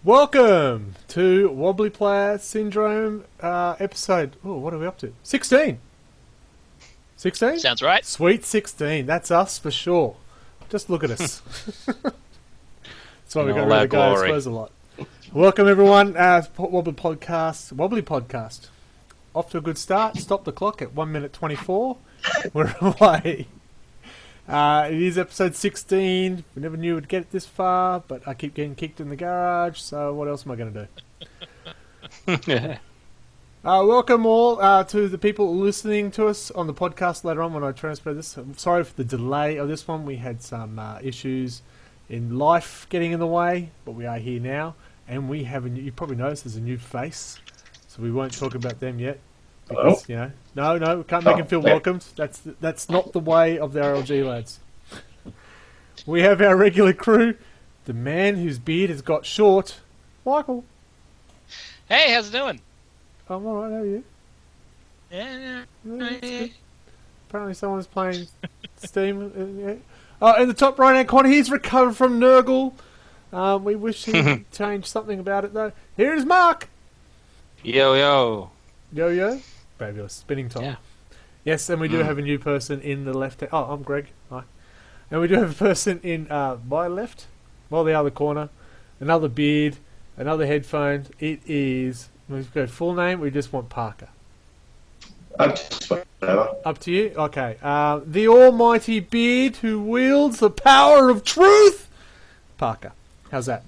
Welcome to Wobbly Player Syndrome episode... Oh, what are we up to? 16! 16? Sounds right. Sweet 16. That's us for sure. Just look at us. That's why we got rid of guys suppose a lot. Welcome everyone. Wobbly Podcast. Off to a good start. Stop the clock at 1 minute 24. We're away. It is episode 16. We never knew we'd get this far, but I keep getting kicked in the garage, so what else am I going to do? Welcome all to the people listening to us on the podcast later on when I transfer this. I'm sorry for the delay of this one. We had some issues in life getting in the way, but we are here now. And we have you probably noticed there's a new face, so we won't talk about them yet. Because, you know, no, we can't make them feel welcomed. That's not the way of the RLG lads. We have our regular crew, the man whose beard has got short, Michael. Hey, how's it doing? I'm alright, how are you? Yeah. Apparently someone's playing Steam. Oh, in the top right-hand corner, he's recovered from Nurgle. We wish he would change something about it, though. Here is Mark. Yo. Fabulous. Spinning top. Yeah. Yes, and we do have a new person in the left... Oh, I'm Greg. Hi. And we do have a person in my left, the other corner. Another beard, another headphones. It is... We've got full name, we just want Parker. Up to you? Okay. The almighty beard who wields the power of truth, Parker. How's that?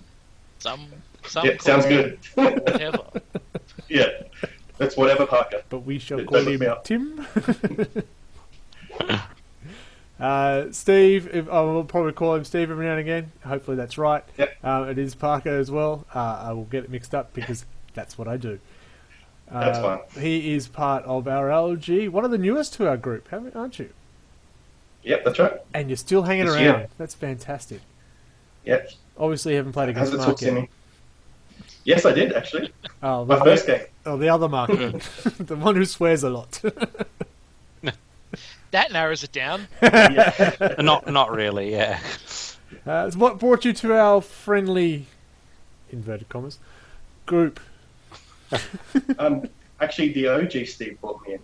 Some sounds good. Whatever. Yeah, that's whatever, Parker. But we shall call him Tim. Steve, I will probably call him Steve every now and again. Hopefully that's right. Yep. It is Parker as well. I will get it mixed up because that's what I do. That's fine. He is part of our LG, one of the newest to our group, aren't you? Yep, that's right. And you're still hanging around. Yeah. That's fantastic. Yep. Obviously, you haven't played against Mark yet. Yes, I did, actually. Oh, my first game. Oh, the other Mark. The one who swears a lot. That narrows it down. Yeah. Not really, yeah. What brought you to our friendly, inverted commas, group? Actually, the OG Steve brought me in.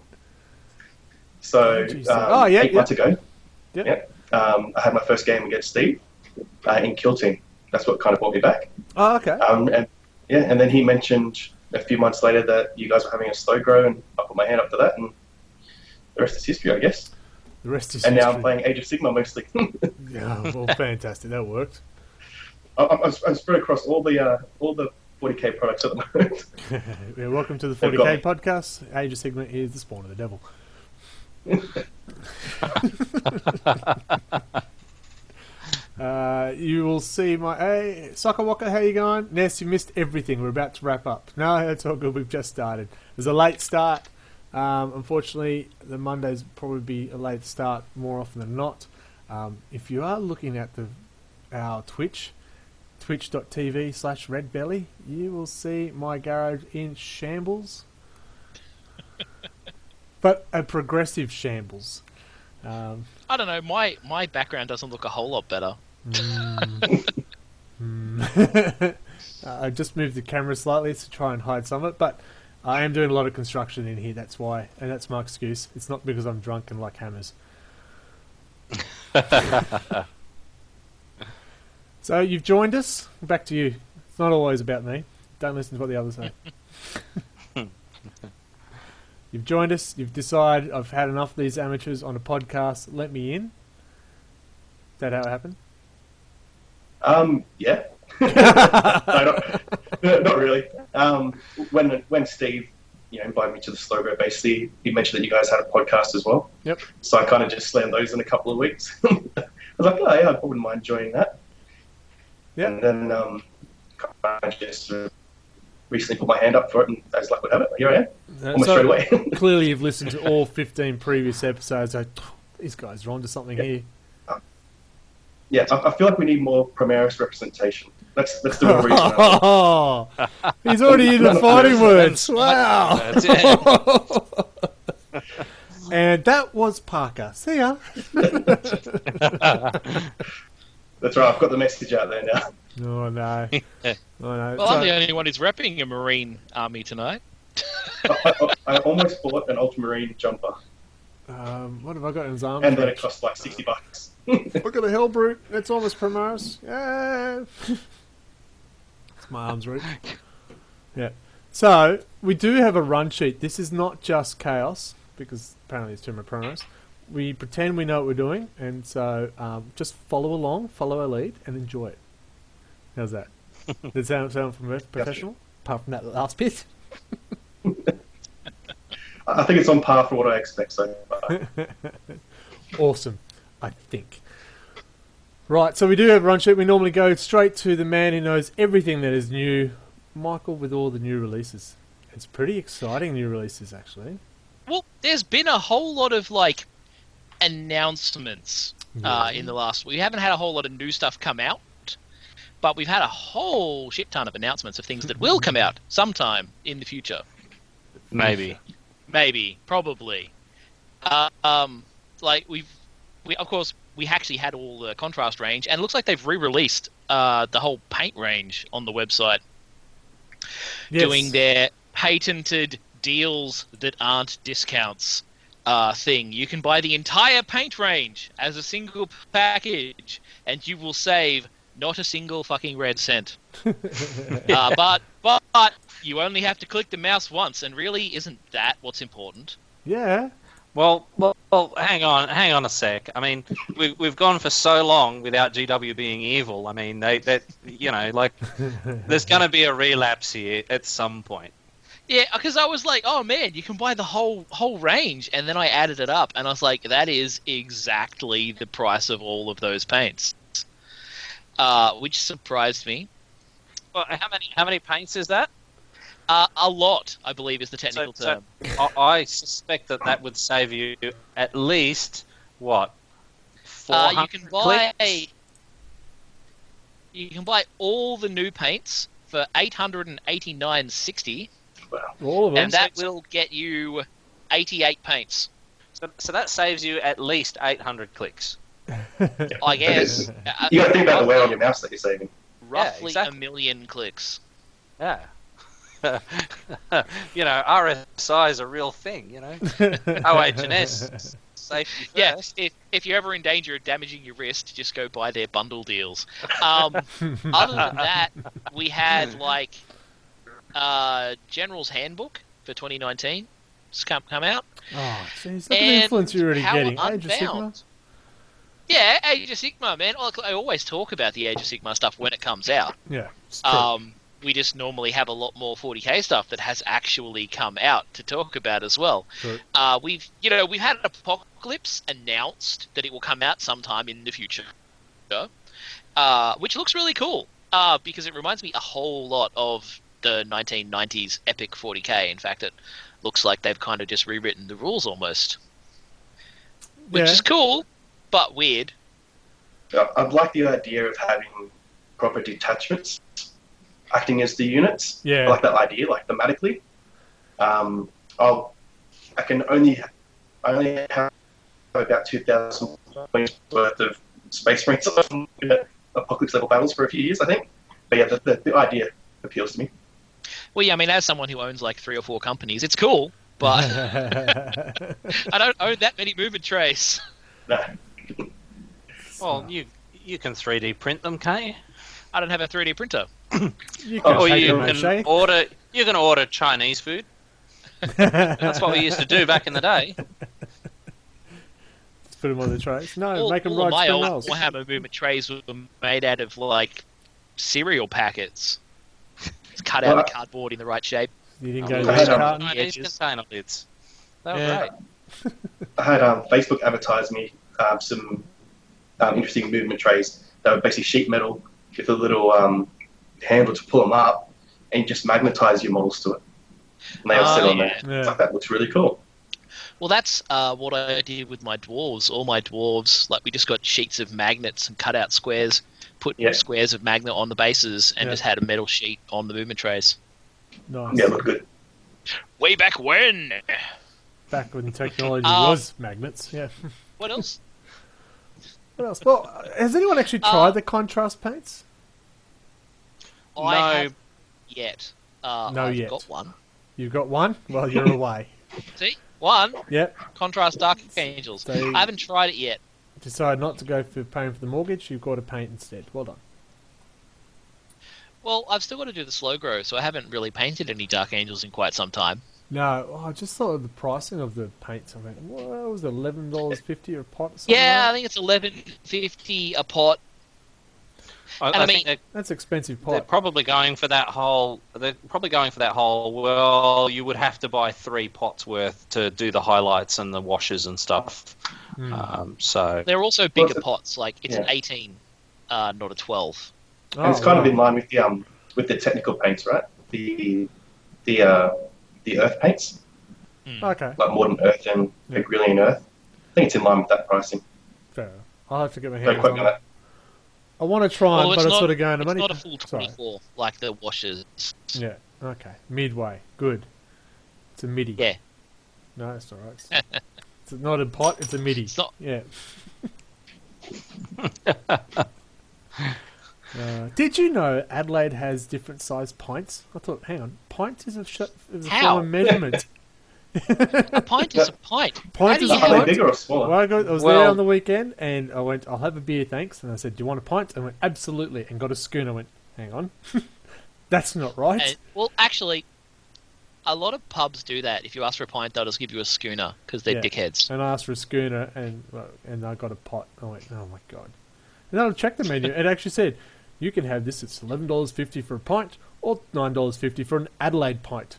So, 8 months ago, I had my first game against Steve in Kill Team. That's what kind of brought me back. Oh, okay. And then he mentioned a few months later that you guys were having a slow grow, and I put my hand up to that, and the rest is history, I guess. The rest is and history. Now I'm playing Age of Sigmar mostly. Yeah, well, fantastic. That worked. I'm spread across all the 40k products at the moment. Yeah, welcome to the 40k podcast. Age of Sigmar is the spawn of the devil. You will see my... Hey, Soccer Walker, how you going? Ness, you missed everything. We're about to wrap up. No, it's all good. We've just started. It was a late start. Unfortunately, the Mondays probably be a late start more often than not. If you are looking at our Twitch, twitch.tv/redbelly, you will see my garage in shambles. But a progressive shambles. I don't know. My background doesn't look a whole lot better. I just moved the camera slightly to try and hide some of it, but I am doing a lot of construction in here. That's why, and that's my excuse. It's not because I'm drunk and like hammers. So you've joined us. Back to you. It's not always about me. Don't listen to what the others say. You've joined us. You've decided I've had enough of these amateurs on a podcast. Let me in. Is that how it happened? Yeah. No, not really. When Steve, invited me to the slow grow, basically, he mentioned that you guys had a podcast as well. Yep. So I kind of just slammed those in a couple of weeks. I was like, oh yeah, I wouldn't mind joining that. Yeah. And then I just recently put my hand up for it, and as luck would have it, here I am. Almost straight away. Clearly, you've listened to all 15 previous episodes. These guys are onto something here. Yeah, I feel like we need more Primaris representation. Let's do a region. Oh, he's already in the fighting words. Wow. That's it. And that was Parker. See ya. That's right, I've got the message out there now. Oh, no. Oh, no. Well, I'm the only one who's repping a Marine Army tonight. I almost bought an Ultramarine jumper. What have I got in his arms? And then it cost like $60. Look at the Hellbrute. It's almost Primaris. Yeah. It's my arms reach. Yeah. So, we do have a run sheet. This is not just chaos, because apparently it's too many Primaris. We pretend we know what we're doing, and so just follow along, follow our lead, and enjoy it. How's that? Does that sound professional? Apart from that last bit. I think it's on par for what I expect so far. Awesome, I think. Right, so we do have a run sheet. We normally go straight to the man who knows everything that is new, Michael, with all the new releases. It's pretty exciting new releases, actually. Well, there's been a whole lot of announcements in the last. We haven't had a whole lot of new stuff come out, but we've had a whole shit ton of announcements of things that will come out sometime in the future. Maybe, probably. We of course we actually had all the contrast range, and it looks like they've re-released the whole paint range on the website, doing their patented deals that aren't discounts thing. You can buy the entire paint range as a single package, and you will save not a single fucking red cent. But you only have to click the mouse once, and really, isn't that what's important? Yeah. Well, hang on a sec. I mean, we've gone for so long without GW being evil. I mean, there's going to be a relapse here at some point. Yeah, because I was like, oh man, you can buy the whole range, and then I added it up, and I was like, that is exactly the price of all of those paints, which surprised me. Well, how many paints is that? A lot, I believe, is the technical term. So I suspect that would save you at least, what, 400 clicks? You can buy all the new paints for $889.60. Wow. All of them. And that will get you 88 paints. So that saves you at least 800 clicks. I guess. You got to think about the wear on your mouse that you're saving. Roughly exactly. 1 million clicks. Yeah. RSI is a real thing, OH&S, safety first. Yeah, if you're ever in danger of damaging your wrist, just go buy their bundle deals. Other than that, we had, General's Handbook for 2019. It's come out. Oh, jeez, look at the influence you're already getting. Age of Sigma? Yeah, Age of Sigma, man. I always talk about the Age of Sigma stuff when it comes out. Yeah. We just normally have a lot more 40k stuff that has actually come out to talk about as well. Sure. We've had Apocalypse announced that it will come out sometime in the future, which looks really cool because it reminds me a whole lot of the 1990s epic 40k. In fact, it looks like they've kind of just rewritten the rules almost, which is cool but weird. I'd like the idea of having proper detachments acting as the units. Yeah. I like that idea, thematically. I only have about 2,000 points worth of Space Marines in Apocalypse level battles for a few years, I think. But yeah, the idea appeals to me. Well, yeah, I mean, as someone who owns 3 or 4 companies, it's cool, but I don't own that many movement trays. No. Well, you can 3D print them, can't you? I don't have a 3D printer. You can order Chinese food. That's what we used to do back in the day. Let's put them on the trays. No, make them all ride my spin old rails. Warhammer movement trays were made out of cereal packets. It's cut out of cardboard in the right shape. You didn't go to I had the carton. Chinese container lids. They were great. I had Facebook advertise me some interesting movement trays that were basically sheet metal with a little handle to pull them up, and you just magnetize your models to it. And they all sit on there. Yeah. That looks really cool. Well, that's what I did with my dwarves. All my dwarves, we just got sheets of magnets and cut out squares, put squares of magnet on the bases, and just had a metal sheet on the movement trays. Nice. Yeah, look good. Way back when. Back when technology was magnets, yeah. What else? What else? Well, has anyone actually tried the contrast paints? I have yet. No I've yet. got one. You've got one? Well, you're away. See? One. Yep. Contrast Dark Angels. So- I haven't tried it yet. Decide not to go for paying for the mortgage, you've got to paint instead. Well done. Well, I've still got to do the slow grow, so I haven't really painted any Dark Angels in quite some time. No, I just thought of the pricing of the paints. I went, what was it, $11.50 a pot or something? Yeah, I like think it's $11.50 a pot. I think that that's expensive pot. they're probably going for that whole. Well, you would have to buy 3 pots worth to do the highlights and the washes and stuff. So They're also bigger pots. Like it's an 18, not a 12. And it's kind of in line with the technical paints, right? The earth paints, Okay. like Modern Earth and Brilliant Earth. I think it's in line with that pricing. Fair enough. I'll have to get my Don't hands quote on me on it. that. I want to try, Well, but it's sort of going to It's money. not a full 24 like the washes. Yeah. Okay. Midway. Good. It's a midi. Yeah. No, it's all right. It's not a pot. It's a midi. It's not. Yeah. Did you know Adelaide has different sized pints? I thought, hang on, pints is a How? form of measurement. A pint is a pint. Pint is a Are they pint. bigger or smaller? Well, I was there on the weekend, and I went, I'll have a beer, thanks. And I said, do you want a pint? And I went, absolutely. And got a schooner. I went, hang on. That's not right. And, well, actually, a lot of pubs do that. If you ask for a pint, they'll just give you a schooner because they're dickheads. And I asked for a schooner, and I got a pot. I went, oh my God. And then I checked the menu. It actually said, you can have this. It's $11.50 for a pint or $9.50 for an Adelaide pint.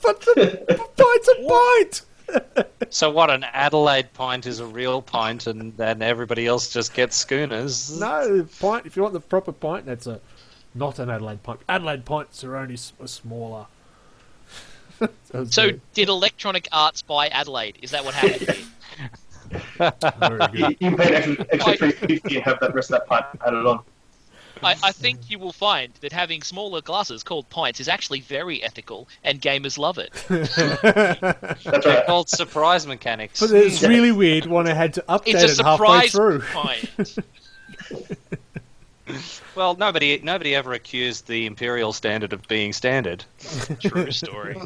But the pint's a pint! So what? An Adelaide pint is a real pint, and then everybody else just gets schooners. No, pint. If you want the proper pint, that's not an Adelaide pint. Adelaide pints are only smaller. So did Electronic Arts buy Adelaide? Is that what happened here? Very good. You can pay an extra $3.50 and have that rest of that pint added on. I think you will find that having smaller glasses called pints is actually very ethical, and gamers love it. That's They're right. called surprise mechanics. But it's really weird when I had to update It's a it halfway surprise through. pint. Well, nobody ever accused the imperial standard of being standard. True story.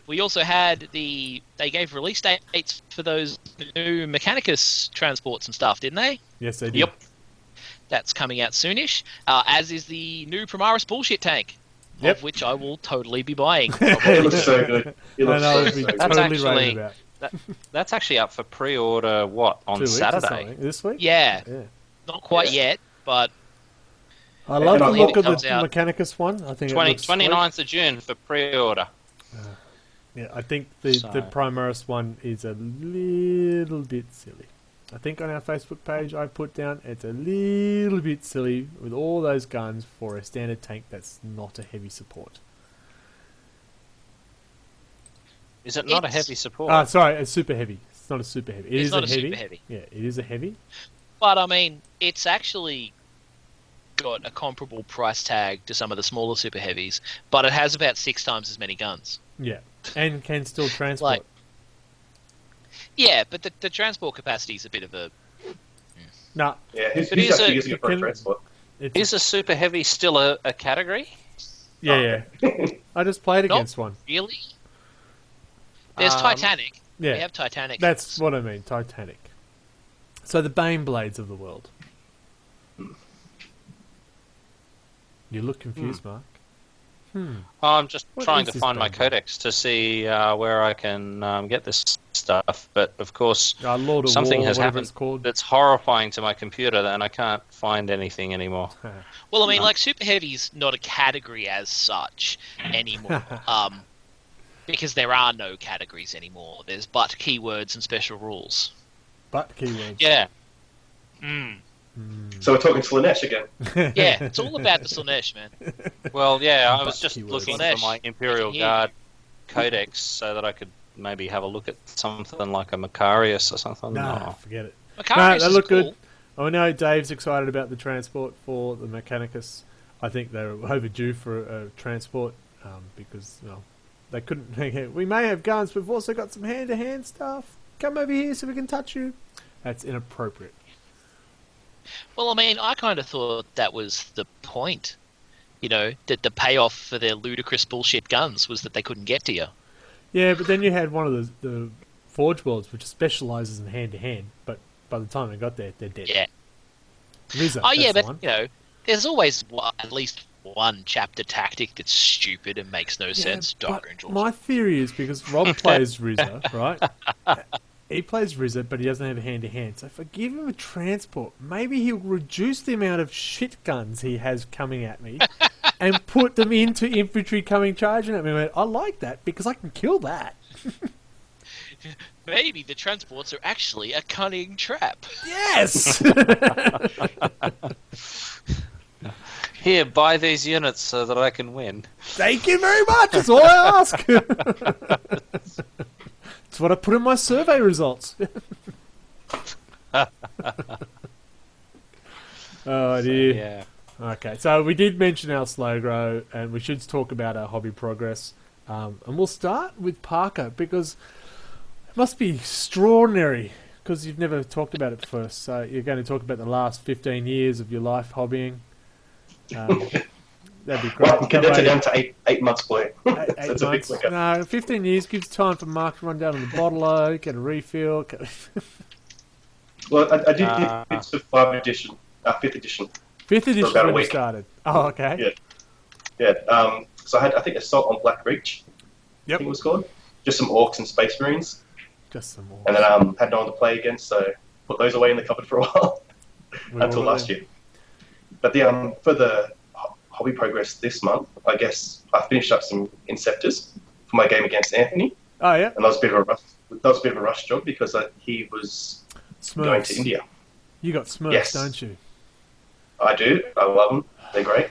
We also had they gave release dates for those new Mechanicus transports and stuff, didn't they? Yes, they did. Yep. That's coming out soonish, as is the new Primaris bullshit tank, Yep. of which I will totally be buying. It looks so good. It looks And I so, would be so good. That's totally actually- raving about That's actually up for pre-order. What, on 2 weeks or Saturday? something. This week? Yeah, Yeah. not quite yet, but I love the And I look of believe the it comes out Mechanicus one. I think 20, it looks sweet. 29th of June for pre-order. Yeah, I think the Primaris one is a little bit silly. I think on our Facebook page I put down it's a little bit silly with all those guns for a standard tank that's not a heavy support. Is it not a It's- heavy support? Ah, sorry, it's super heavy. It's not a super heavy. It It's is not a a heavy. super heavy. Yeah, it is a heavy. but I mean, it's actually got a comparable price tag to some of the smaller super heavies, but it has about 6 times as many guns. Yeah, and can still transport. Like, yeah, but the transport capacity is a bit of a. Nah, Yeah, who's But is actually it- using it for can- a transport? it's Is a super heavy still a category? yeah. I just played Not against one. Really? There's Titanic. Yeah, We have Titanic. that's what I mean. Titanic. So the Bane blades of the world. You look confused, Mark. I'm just What trying is to this find my band? codex to see where I can get this stuff. But of course, Lord of something War, has whatever happened it's called. that's horrifying to my computer, and I can't find anything anymore. Well, I mean, like super heavy's not a category as such anymore. Because there are no categories anymore. There's but keywords and special rules. But keywords. Yeah. So we're talking Slanesh again. Yeah, it's all about the Slanesh, man. Well, yeah, I But was just keywords. looking Slanesh. for my Imperial I can hear Guard codex so that I could maybe have a look at something like a Macarius or something. Nah, or- forget it. Macarius they is look cool. good. I know Dave's excited about the transport for the Mechanicus. I think they're overdue for a transport because they couldn't. We may have guns, but we've also got some hand-to-hand stuff. Come over here so we can touch you. That's inappropriate. Well, I mean, I kind of thought that was the point. That the payoff for their ludicrous bullshit guns was that they couldn't get to you. Yeah, but then you had one of the Forge Worlds, which specialises in hand-to-hand, but by the time they got there, they're dead. Yeah. Rizza, Oh, yeah, that's but, the one. there's always at least one chapter tactic that's stupid and makes no sense. But Dark my theory is because Rob plays Rizza, right? He plays Rizza, but he doesn't have a hand-to-hand. So if I give him a transport, maybe he'll reduce the amount of shit guns he has coming at me and put them into infantry coming charging at me. I went, I like that because I can kill that. Maybe the transports are actually a cunning trap. Yes! Here, buy these units so that I can win. Thank you very much. That's all I ask. It's what I put in my survey results. Oh dear. Yeah. Okay, so we did mention our slow grow, and we should talk about our hobby progress. And we'll start with Parker because it must be extraordinary because you've never talked about it first. So you're going to talk about the last 15 years of your life hobbying. That'd be great. Well, condense it down to eight months, boy. Eight months. No, 15 years gives time for Mark to run down on the bottle, get a refill. Well, I did get bits of 5th edition. 5th edition. 5th edition about a when we week. started. Oh, okay. Yeah. So I think, Assault on Black Reach. Yep. I think it was called. Just some Orcs and Space Marines. Just some more. And then had no one to play against, so put those away in the cupboard for a while until last year. But for the hobby progress this month, I guess I finished up some Inceptors for my game against Anthony. Oh, yeah. And that was a bit of a rush job because he was going to India. You got Smurfs, Yes. don't you? I do. I love them. They're great.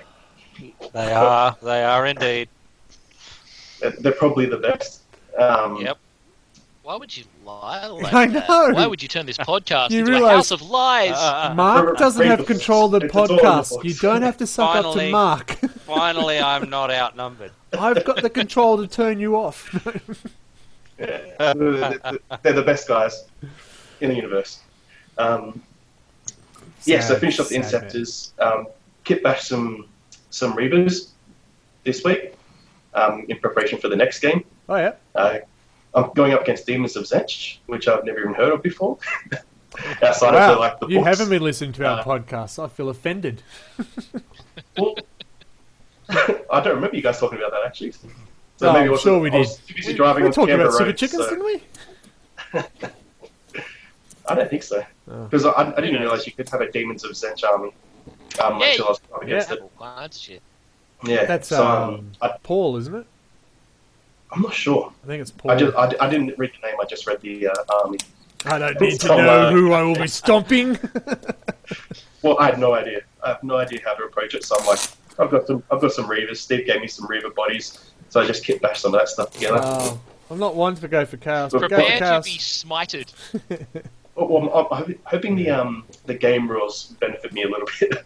They are indeed. They're probably the best. Yep. Why would you lie like I that? know. Why would you turn this podcast You into realise- a house of lies? Mark doesn't have control of the It's all in the podcast. box. You don't have to suck up to Finally. Mark. Finally, I'm not outnumbered. I've got the control to turn you off. They're the best guys in the universe. So I finished up the Sad man. Inceptors. Kit bashed some Reavers this week in preparation for the next game. Oh, yeah. I'm going up against Demons of Zetch, which I've never even heard of before. Outside of the you books. haven't been listening to our podcast. I feel offended. Well, I don't remember you guys talking about that actually. So Oh, maybe I'm sure we I was did. too busy driving We on talked Canberra about super roads, chickens, so- didn't we? I don't think so. Oh. Because I didn't realise you could have a Demons of Zetch army until I was up against it. All kinds of shit. Yeah, That's so Paul, isn't it? I'm not sure. I think it's Paul. I didn't read the name. I just read the army. I don't need to Tom, know who I will be stomping. Well, I had no idea. I have no idea how to approach it. So I'm like, I've got some Reavers. Steve gave me some Reaver bodies, so I just kit bashed some of that stuff together. I'm not one to go for chaos. But go for Prepare to chaos. be smited. Well, I'm hoping the game rules benefit me a little bit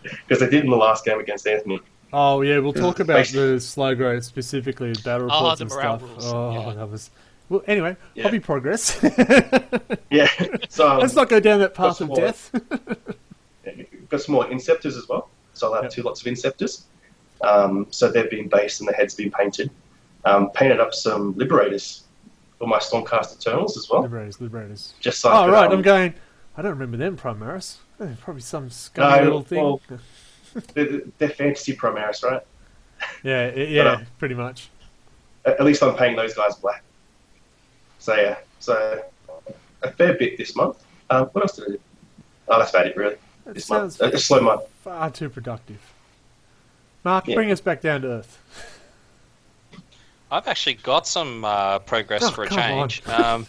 because they did in the last game against Anthony. Oh yeah, we'll talk about basically- the slow growth specifically, battle reports the and morale stuff. rules. Oh, Yeah. that was. Well, anyway, Yeah. hobby progress. Yeah, so Let's not go down that path of more- death. got some more Inceptors as well. So I'll have 2 lots of Inceptors. So they've been based and the head's been painted. Painted up some Liberators for my Stormcast Eternals as well. Liberators. Just so I Oh could, right, I'm going. I don't remember them, Primaris. Probably some scummy little thing. well, they're fantasy Primaris, right? yeah, pretty much. At least I'm paying those guys black. So yeah, so a fair bit this month. What else did I do? Oh, that's about it really. That This sounds month. A slow month. far too productive. Mark, Yeah. bring us back down to earth. I've actually got some progress Oh, for a come on. change.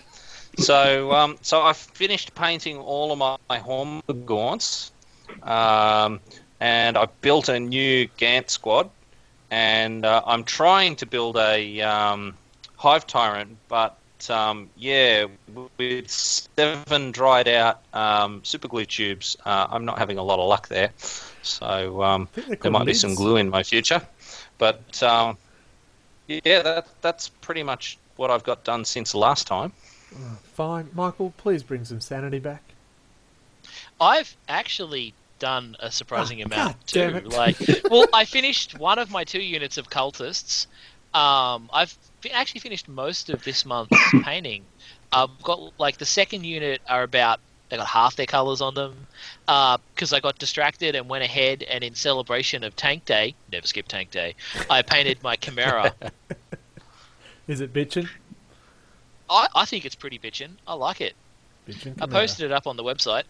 So I finished painting all of my Hornwood gaunts, and I built a new Gant squad, and I'm trying to build a Hive Tyrant, but with 7 dried out super glue tubes, I'm not having a lot of luck there. So think they're there called might be some lids. glue in my future, but that's pretty much what I've got done since last time. Fine, Michael. Please bring some sanity back. I've actually done a surprising amount damn too. it. Like, well, I finished one of my 2 units of cultists. I've actually finished most of this month's painting. I've got like the second unit are about they got half their colours on them because I got distracted and went ahead and in celebration of Tank Day, never skip Tank Day, I painted my Chimera. Is it bitchin'? I think it's pretty bitchin'. I like it. Bitchin' I posted it up on the website.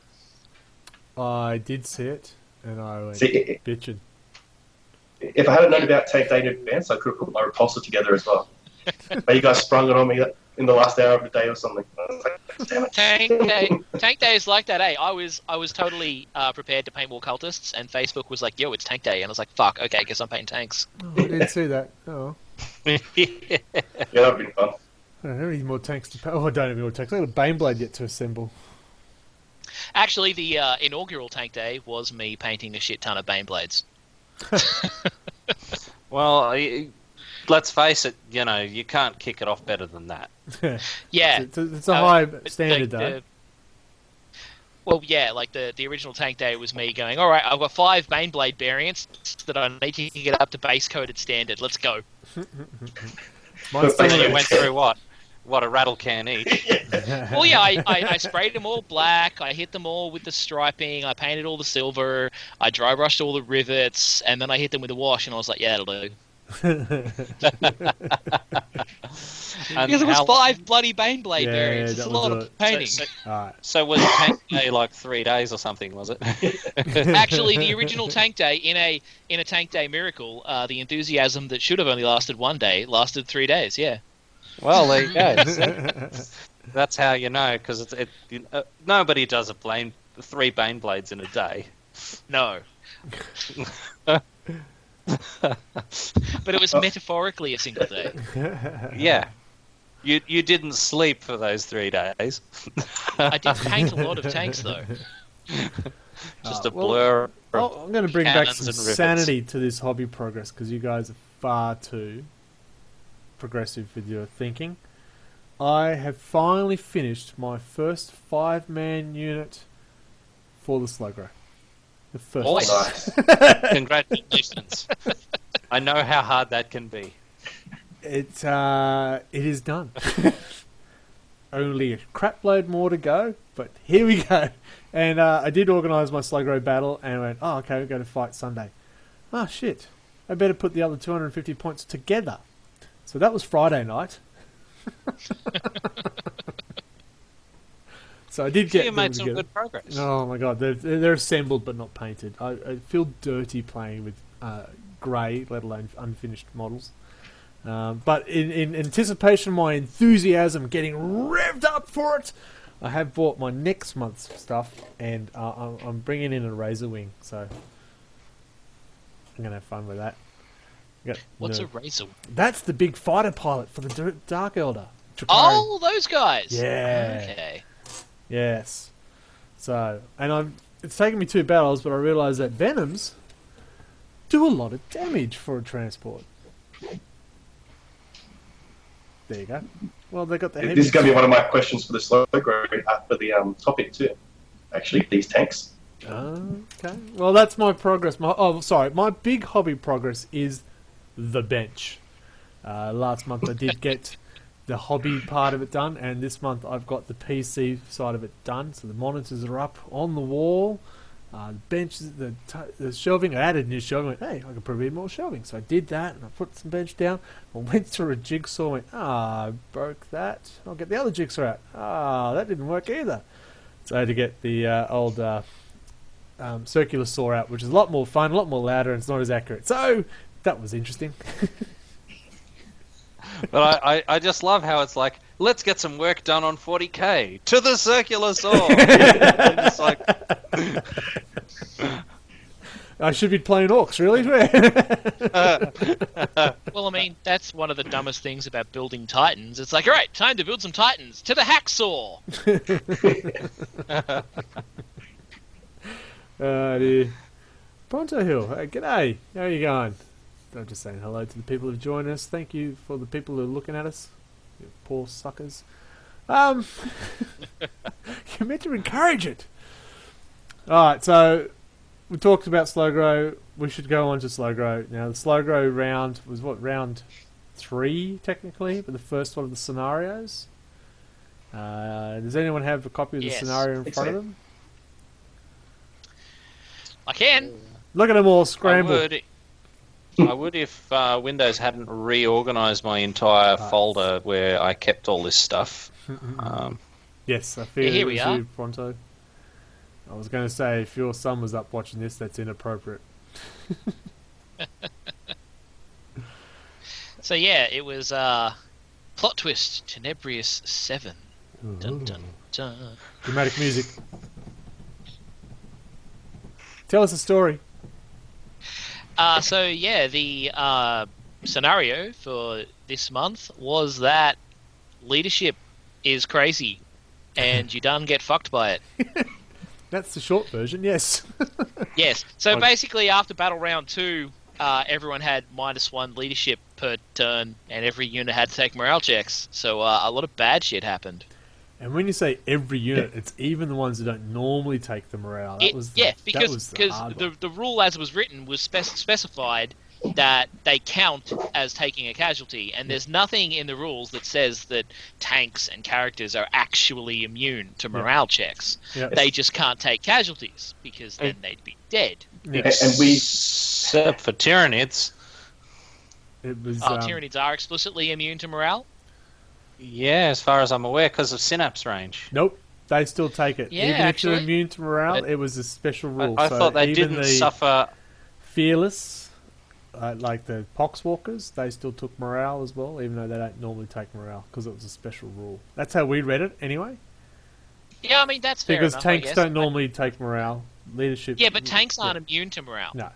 I did see it, and I went bitchin'. If I hadn't known about Tank Day in advance, I could have put my repulsor together as well. But you guys sprung it on me in the last hour of the day or something. I was like, damn it. Tank Day is like that, eh? I was totally prepared to paint more cultists, and Facebook was like, "Yo, it's Tank Day," and I was like, "Fuck, okay, guess I'm painting tanks." Oh, I didn't see that. Oh, Yeah, that would have been fun. I don't need more tanks to paint. Oh, I don't have any more tanks. I got a Baneblade yet to assemble. Actually, the inaugural Tank Day was me painting a shit ton of Baneblades. Well, let's face it, you can't kick it off better than that. Yeah. It's a high standard, though. Well, yeah, like the original Tank Day was me going, all right, I've got 5 Baneblade variants that I need to get up to base coded standard. Let's go. Mine's And then you went through what? What, a rattle can each? Well, yeah, I sprayed them all black. I hit them all with the striping. I painted all the silver. I dry brushed all the rivets, and then I hit them with a wash, and I was like, yeah, that'll do. Because it was 5 bloody Baneblade variants. It's a lot of painting. So was Tank Day like 3 days or something, was it? Actually, the original Tank Day, in a Tank Day miracle, the enthusiasm that should have only lasted 1 day lasted 3 days, yeah. Well, there you go. That's how you know, because nobody does 3 Baneblades in a day. No. But it was metaphorically a single day. Yeah. You didn't sleep for those 3 days. I did paint a lot of tanks, though. Just a blur. I'm going to bring back some cannons and rivets. sanity to this hobby progress, because you guys are far too progressive with your thinking. I have finally finished my first 5-man unit for the Slugro. The first Awesome. Congratulations. I know how hard that can be. It is done. Only a crap load more to go, but here we go. And I did organise my Slugro battle and went, oh, okay, we're going to fight Sunday. Oh, shit. I better put the other 250 points together. So that was Friday night. So I did get You them made some together. good progress. Oh my god, they're assembled but not painted. I feel dirty playing with grey, let alone unfinished models. But in anticipation of my enthusiasm getting revved up for it, I have bought my next month's stuff, and I'm bringing in a Razor Wing, so I'm going to have fun with that. What's a Razor? That's the big fighter pilot for the Dark Elder. Chakari. Oh, those guys! Yeah. Okay. Yes. So, and it's taken me 2 battles, but I realised that Venoms do a lot of damage for a transport. There you go. Well, they got the heavy. This is going to be one of my questions for the Slugro for the topic too. Actually, these tanks. Okay. Well, that's my progress. My big hobby progress is the bench. Last month I did get the hobby part of it done, and this month I've got the PC side of it done. So the monitors are up on the wall, the benches, the shelving. I added new shelving. Hey, I could put a bit more shelving, so I did that, and I put some bench down. I went through a jigsaw. Went, I broke that. I'll get the other jigsaw out. That didn't work either. So I had to get the old circular saw out, which is a lot more fun, a lot more louder, and it's not as accurate. So that was interesting. But I just love how it's like, let's get some work done on 40k to the circular saw. I'm just like, I should be playing orcs, really? Well, I mean, that's one of the dumbest things about building Titans. It's like, all right, time to build some Titans to the hacksaw. Dear. Pronto Hill, hey, g'day. How are you going? I'm just saying hello to the people who've joined us. Thank you for the people who are looking at us. You poor suckers. You're meant to encourage it. Alright, so we talked about slow grow. We should go on to slow grow. Now, the slow grow round was round 3, technically, but the first one of the scenarios. Does anyone have a copy of the scenario in front of them? I can. Look at them all scrambled. I would if Windows hadn't reorganized my entire folder where I kept all this stuff. Yes, I feel here we are. you, Pronto. I was going to say, if your son was up watching this, that's inappropriate. So yeah, it was plot twist Tenebrious 7. Dun, dun, dun. Dramatic music. Tell us a story. So yeah, the scenario for this month was that leadership is crazy, and you done get fucked by it. That's the short version, yes. Yes. So basically, after battle round 2, everyone had -1 leadership per turn, and every unit had to take morale checks. So a lot of bad shit happened. And when you say every unit, it's even the ones that don't normally take the morale. Because the rule as it was written was specified that they count as taking a casualty, and there's nothing in the rules that says that tanks and characters are actually immune to morale checks. Yep. They just can't take casualties because then they'd be dead. Except for Tyranids. It was. Tyranids are explicitly immune to morale. Yeah, as far as I'm aware, because of Synapse range. Nope, they still take it. Yeah, even actually. if they're immune to morale, it was a special rule. I thought they didn't suffer. Fearless, like the Poxwalkers, they still took morale as well, even though they don't normally take morale, because it was a special rule. That's how we read it, anyway. Yeah, I mean, that's fair because enough, tanks don't normally take morale. Leadership. Yeah, but tanks aren't immune to morale. No.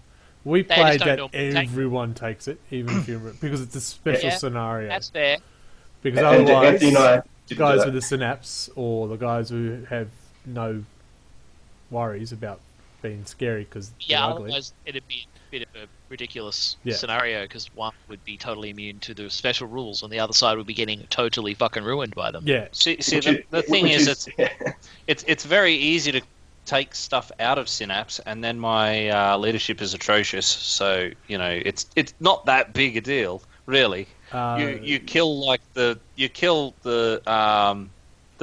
We They played just don't that normally take everyone takes it, even if you're... Because it's a special scenario. That's fair. Because otherwise, the guys with the synapse, or the guys who have no worries about being scary because they're ugly. Otherwise it'd be a bit of a ridiculous scenario, because one would be totally immune to the special rules, and the other side would be getting totally fucking ruined by them. Yeah. See, the thing is, it's very easy to take stuff out of Synapse, and then my leadership is atrocious. So it's not that big a deal, really. You kill the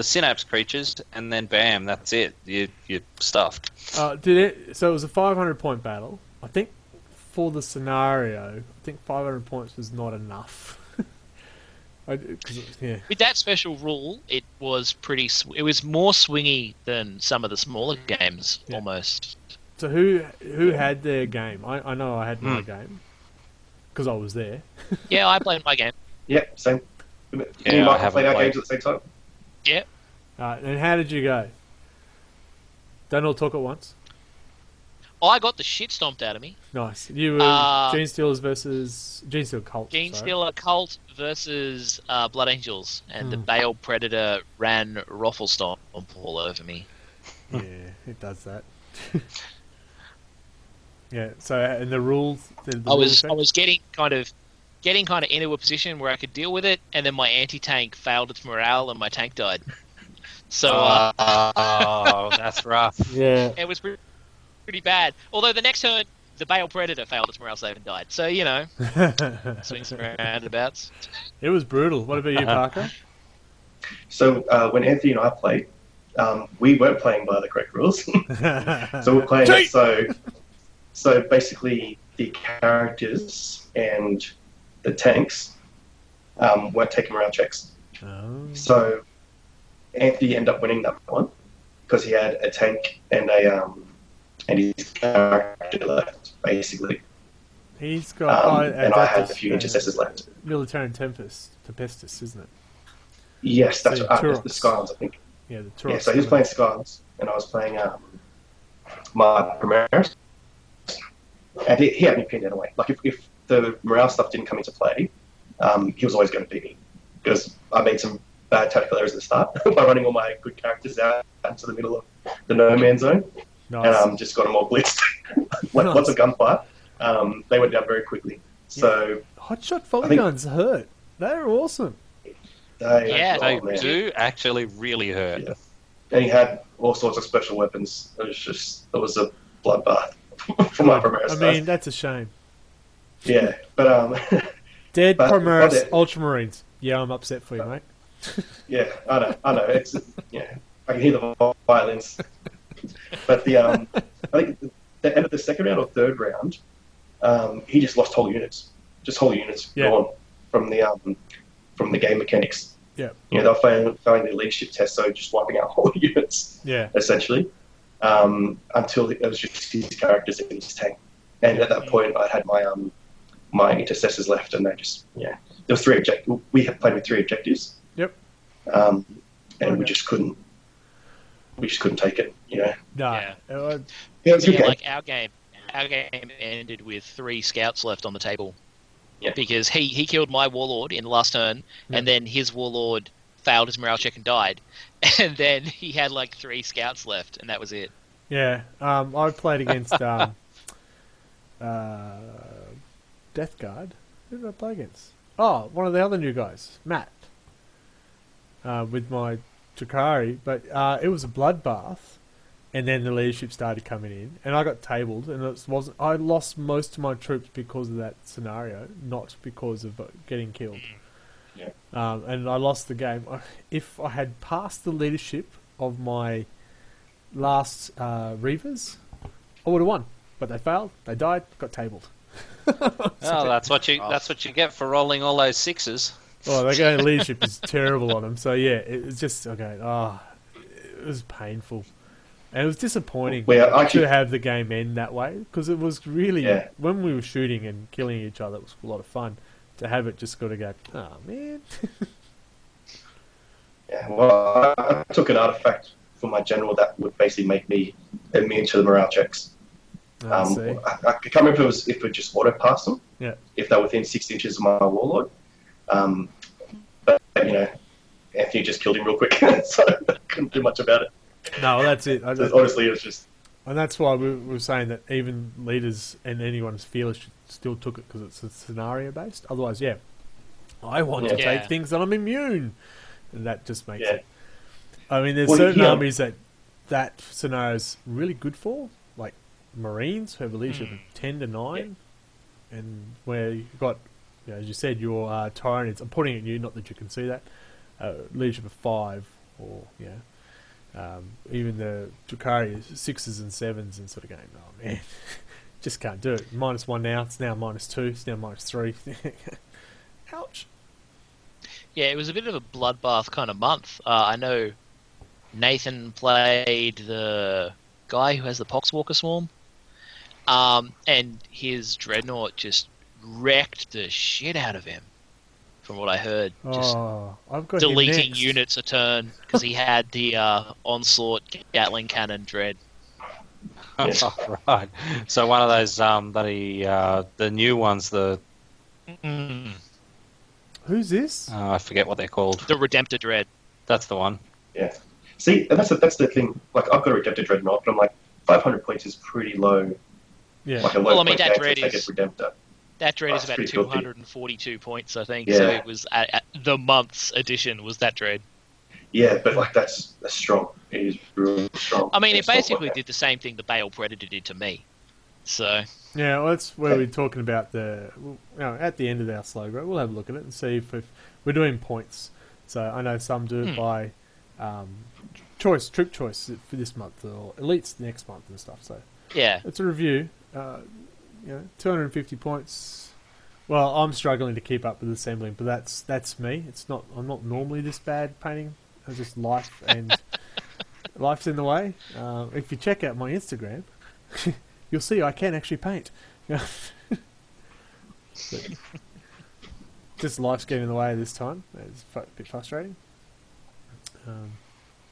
Synapse creatures, and then bam, that's it. You're stuffed. So it was a 500-point battle. I think for the scenario, 500 points was not enough. With that special rule, it was it was more swingy than some of the smaller games, almost. So who had their game? I know I had my game because I was there. Yeah, I played my game. Yeah, same. Yeah, I haven't played our games at the same time. Yeah. And how did you go? Don't all talk at once. I got the shit stomped out of me. Nice. You were Gene Stealers versus Gene Stealer Cult. Gene Stealer Cult versus Blood Angels, and the Bale Predator ran Roffle Stomp all over me. Yeah, it does that. Yeah. So, and the rules. I was getting kind of into a position where I could deal with it, and then my anti-tank failed its morale, and my tank died. So. Oh, that's rough. Yeah. It was pretty bad. Although the next turn, the Bale Predator failed its morale save and died. So, swings and roundabouts. It was brutal. What about you, Parker? So when Anthony and I played, we weren't playing by the correct rules. So we're playing it so basically the characters and the tanks weren't taking morale checks. Oh. So Anthony ended up winning that one because he had a tank and his character left, basically. He's got and I had a few intercessors left. Military Tempestus, isn't it? Yes, that's the right. The Skylands, I think. Yeah, the Turox. Yeah, so he was playing Skylands, and I was playing my Primaris. And he had me pinned anyway. Like, if the morale stuff didn't come into play, he was always going to beat me. Because I made some bad tactical errors at the start by running all my good characters out into the middle of the no-man zone. Nice. And just got them all blitzed. Lots of gunfire. They went down very quickly. So Hotshot volley guns hurt. They're awesome. They do actually really hurt. and he had all sorts of special weapons. It was a bloodbath for my Primaris. I mean, that's a shame. Yeah, but Dead Primaris Ultramarines. Yeah, I'm upset for you, mate. Yeah, I know. It's I can hear the violins. But I think the end of the second round or third round, he just lost whole units. Just whole units gone from the game mechanics. Yeah. They were failing their leadership test, so just wiping out whole units. Yeah. Essentially, until it was just his characters in his tank, and at that point, I had my intercessors left, and they just there was 3 objectives. We had played with 3 objectives. Yep. And we just couldn't take it. No. Yeah. It was a good game. Like our game ended with 3 scouts left on the table. Yeah. Because he killed my warlord in the last turn, and then his warlord failed his morale check and died, and then he had like 3 scouts left, and that was it. Yeah. I played against Death Guard. Who did I play against? Oh, one of the other new guys, Matt. With my Chikari, but it was a bloodbath, and then the leadership started coming in, and I got tabled, and I lost most of my troops because of that scenario, not because of getting killed. Yeah. And I lost the game. If I had passed the leadership of my last Reavers, I would have won, but they failed. They died. Got tabled. That's what you get for rolling all those 6s. Oh, their game leadership is terrible on them. So yeah, it was just okay. It was painful, and it was disappointing to have the game end that way, because it was really when we were shooting and killing each other, it was a lot of fun. To have it just got to go, oh man. Yeah, well, I took an artifact for my general that would basically make me immune to the morale checks. I can't remember if it just auto passed them. Yeah. If they're within 6 inches of my warlord. But Anthony just killed him real quick, so I couldn't do much about it. No, that's it. Honestly, it was just. And that's why we were saying that even leaders and anyone who's fearless still took it, because it's scenario based. Otherwise, I want to take things that I'm immune, and that just makes it. I mean, there's certain armies that scenario is really good for, like Marines who have a leadership of 10 to 9, and where you've got, as you said, your Tyranids. I'm putting it at you, not that you can see that. Leadership of 5, or even the Drakari 6s and 7s, and sort of going, oh man, just can't do it. -1 now. It's now -2. It's now -3. Ouch. Yeah, it was a bit of a bloodbath kind of month. I know Nathan played the guy who has the Poxwalker Swarm, and his Dreadnought just wrecked the shit out of him, from what I heard. Just I've got deleting units a turn, because he had the Onslaught Gatling Cannon Dread. Right. So one of those the new ones, Who's this? I forget what they're called. The Redemptor Dread. That's the one. Yeah. See, and that's the thing. Like, I've got a Redemptor Dreadnought, but I'm like, 500 points is pretty low. Yeah. Like a low point that to Dread take is a Redemptor. That Dread is about 242 points, I think. Yeah. So it was at the month's edition was that Dread. Yeah, but like that's strong. It is really strong. I mean, it basically did the same thing the Bale Predator did to me. So yeah, well, that's where we're talking about at the end of our slogan. We'll have a look at it and see if we're doing points. So I know some do it by troop choice for this month, or elites next month and stuff. So yeah, it's a review. 250 points. Well, I'm struggling to keep up with assembling, but that's me. I'm not normally this bad painting. It's just life, and life's in the way. If you check out my Instagram, you'll see I can actually paint. Just life's getting in the way this time. It's a bit frustrating.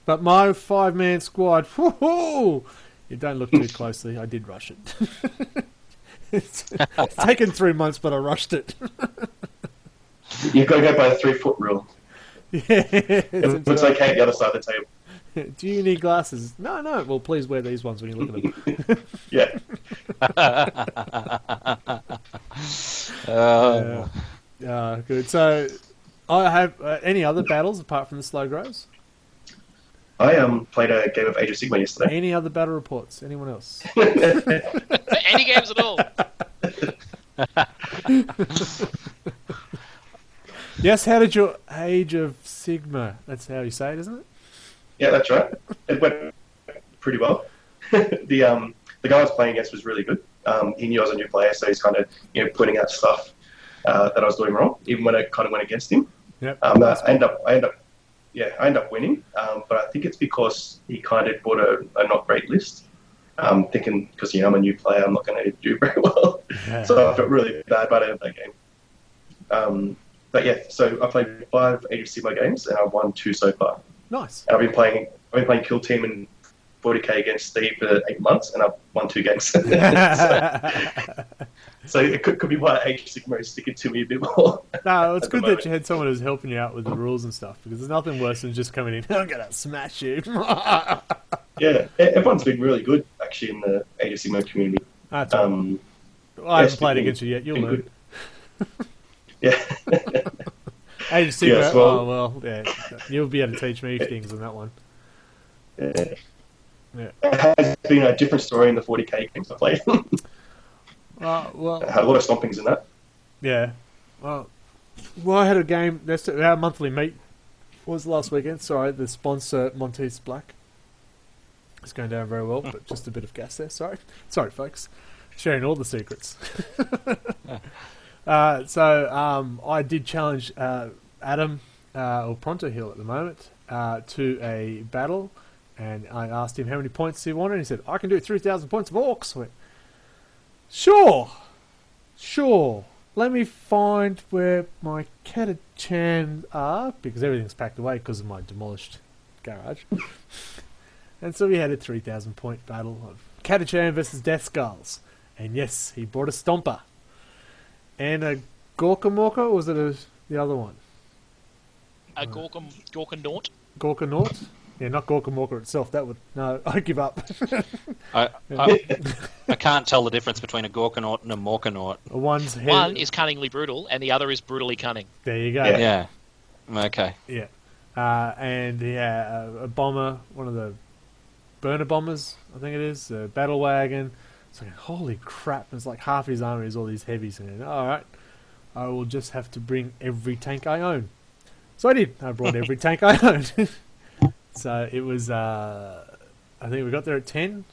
But my 5-man squad, woohoo! You don't look too closely. I did rush it. It's taken 3 months, but I rushed it. You've got to go by the 3-foot rule. Yeah. It's okay at the other side of the table. Do you need glasses? No. Well, please wear these ones when you look at them. Yeah. Good. So, I have any other battles apart from the slow grows? I played a game of Age of Sigmar yesterday. Any other battle reports? Anyone else? Any games at all? Yes, how did your Age of Sigma? That's how you say it, isn't it? Yeah, that's right. It went pretty well. The guy I was playing against was really good. He knew I was a new player, so he's kind of pointing out stuff that I was doing wrong, even when I kind of went against him. Yep. I end up winning, but I think it's because he kind of bought a not great list. Thinking because I'm a new player, I'm not going to do very well. So I felt really bad about it in that game. But yeah, so I played 5 Age of Sigmar games and I've won 2 so far. Nice. And I've been playing Kill Team and 40k against Steve for 8 months, and I've won 2 games. So it could be why Age of Sigmar is sticking to me a bit more. No, it's good that you had someone who's helping you out with the rules and stuff, because there's nothing worse than just coming in, I'm going to smash you. Yeah, everyone's been really good, actually, in the Age of Sigmar community. That's I haven't played against you yet, you'll learn. Yeah. Age of Sigmar, yeah, you'll be able to teach me things on that one. Yeah. It has been a different story in the 40k games I played. Well, I had a lot of stompings in that. Yeah. Well, I had a game. Our monthly meet was last weekend. Sorry, the sponsor Monte's Black. It's going down very well, but just a bit of gas there. Sorry, folks. Sharing all the secrets. I did challenge Adam or Pronto Hill at the moment to a battle. And I asked him how many points he wanted, and he said, I can do 3,000 points of orcs. I went, sure. Let me find where my Catachan are, because everything's packed away because of my demolished garage. And so we had a 3,000 point battle of Catachan versus Death Skulls. And yes, he brought a Stomper. And a Gorkamorka, or was it the other one? A Gorkanaut? Gorkanaut? Yeah, not Gorkamorka itself. No, I give up. I can't tell the difference between a Gorkanaut and a Morkanaut. One is cunningly brutal, and the other is brutally cunning. There you go. Yeah. Okay. Yeah. And a bomber, one of the burner bombers, I think it is, a battle wagon. It's like, holy crap! It's like half his army is all these heavies. And all right, I will just have to bring every tank I own. So I did. I brought every tank I owned. So it was, I think we got there at 10.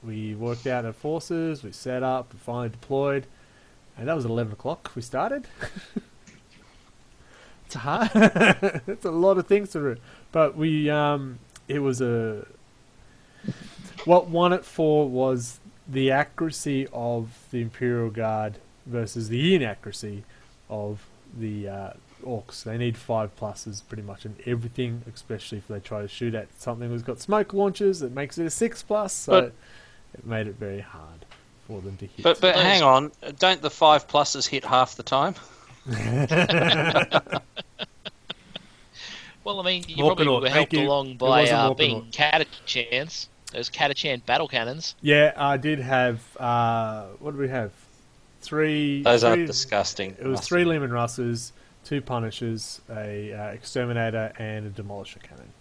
We worked out our forces, we set up, we finally deployed. And that was at 11 o'clock we started. It's hard. It's a lot of things to do. But it was what won it for was the accuracy of the Imperial Guard versus the inaccuracy of the orcs. They need 5+ pretty much in everything, especially if they try to shoot at something that's got smoke launchers. That makes it a 6+, so it made it very hard for them to hit. But hang on, don't the 5+ hit half the time? Well, I mean, you probably were helped along by being Catachans, those Catachan battle cannons. Yeah, I did have, what did we have? 3... Those are disgusting. It was 3 Leman Russes, 2 Punishers, a Exterminator, and a Demolisher cannon.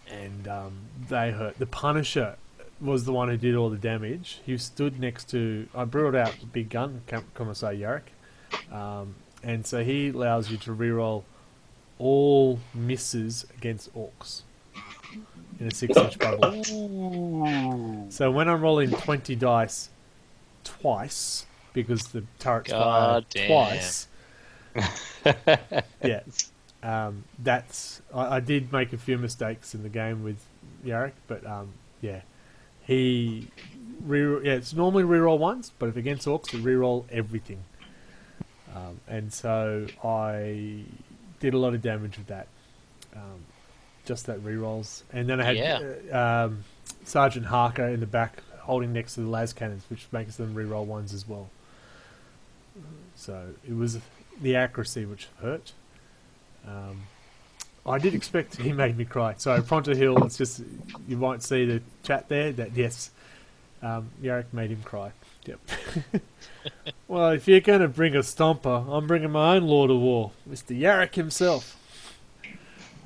And they hurt. The Punisher was the one who did all the damage. He stood next to... I brought out the big gun, Commissar Yarrick. And so he allows you to reroll all misses against orcs in a 6-inch bubble. Ooh. So when I'm rolling 20 dice twice, because the turrets fire twice... yeah, that's. I did make a few mistakes in the game with Yarrick, but yeah, it's normally reroll once, but if against orcs, we reroll everything, and so I did a lot of damage with that, just that rerolls, and then I had Sergeant Harker in the back holding next to the las cannons, which makes them reroll ones as well. So it was the accuracy which hurt. I did expect... He made me cry. So Pronto Hill, it's just... You might see the chat there that, yes, Yarrick made him cry. Yep. Well, if you're going to bring a Stomper, I'm bringing my own Lord of War, Mr. Yarrick himself.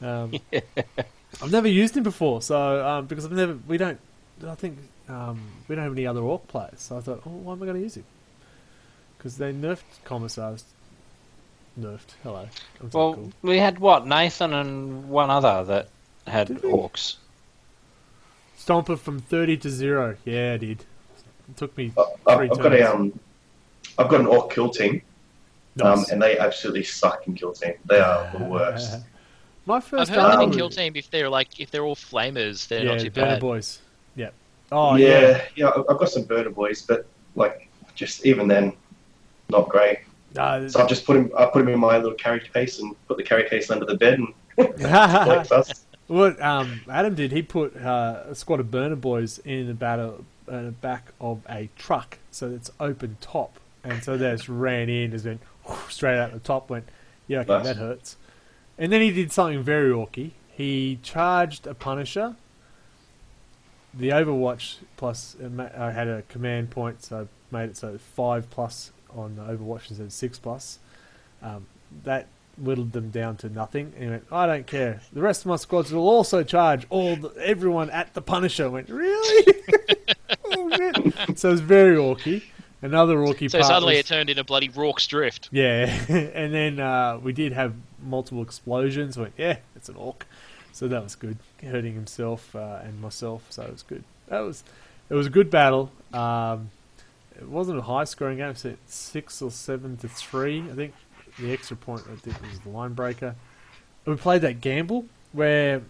I've never used him before, so because we don't have any other orc players. So I thought, why am I going to use him? Because they nerfed commissars. Nerfed. Hello. Well, cool. We had Nathan and one other that had orcs. Stomper from 30 to 0. Yeah, I did. It took me 3 turns. I've got an orc kill team. Nice. And they absolutely suck in kill team. They are the worst. My first I've heard in kill team if they're all flamers, they're not too bad. Boys. Yeah. Oh yeah. I've got some burner boys, but just even then, not great. So I've just put him in my little carry case and put the carry case under the bed and What Adam did, he put a squad of burner boys in the back of a truck, so it's open top, and so they just ran in, just went straight out the top. Went, yeah, okay, nice. That hurts. And then he did something very orky. He charged a Punisher. The Overwatch plus, I had a command point, so I made it so 5+ on the Overwatch instead of 6+. That whittled them down to nothing. And he went, I don't care. The rest of my squads will also charge everyone at the Punisher. I went, really? Oh, shit. So it was very orky. Another orky So suddenly it turned into bloody Rorke's Drift. Yeah. And then we did have multiple explosions. I went, yeah, it's an orc. So that was good. Hurting himself and myself. So it was good. It was a good battle. It wasn't a high scoring game. It was 6 or 7 to 3. I think the extra point I think was the line breaker. And we played that gamble where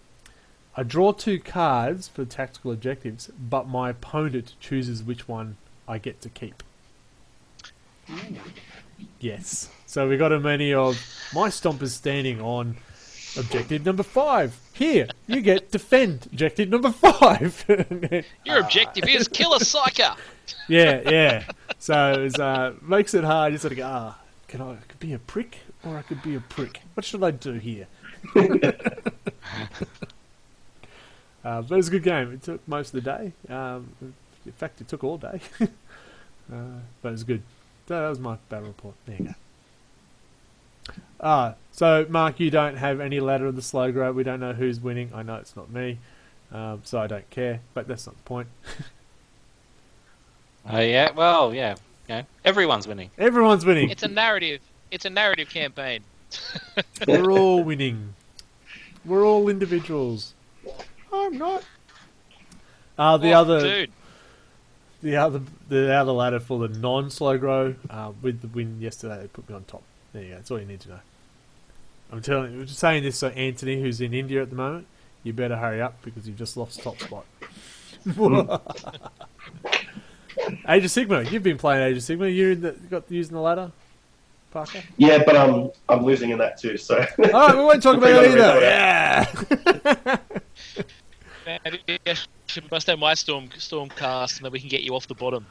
I draw 2 cards for tactical objectives, but my opponent chooses which one I get to keep. Yes. So we got a many of my stompers standing on objective number 5. Here, you get defend objective number 5. Your objective is kill a psyker. Yeah. So it makes it hard. You sort of go, I could be a prick or I could be a prick. What should I do here? But it was a good game. It took most of the day. In fact, it took all day. But it was good. So that was my battle report. There you go. So, Mark, you don't have any ladder of the slow grow. We don't know who's winning. I know it's not me. So I don't care. But that's not the point. Yeah. Well, yeah. Everyone's winning. Everyone's winning. It's a narrative. It's a narrative campaign. We're all winning. We're all individuals. I'm not. The other ladder for the non-slow grow, with the win yesterday, they put me on top. There you go. That's all you need to know. I'm just saying this so Anthony, who's in India at the moment, you better hurry up because you've just lost top spot. Age of Sigma, you've been playing Age of Sigma. Using the ladder, Parker? Yeah, but I'm losing in that too. So. Alright, we won't talk about that either. Yeah. You must have my Stormcast, and then we can get you off the bottom.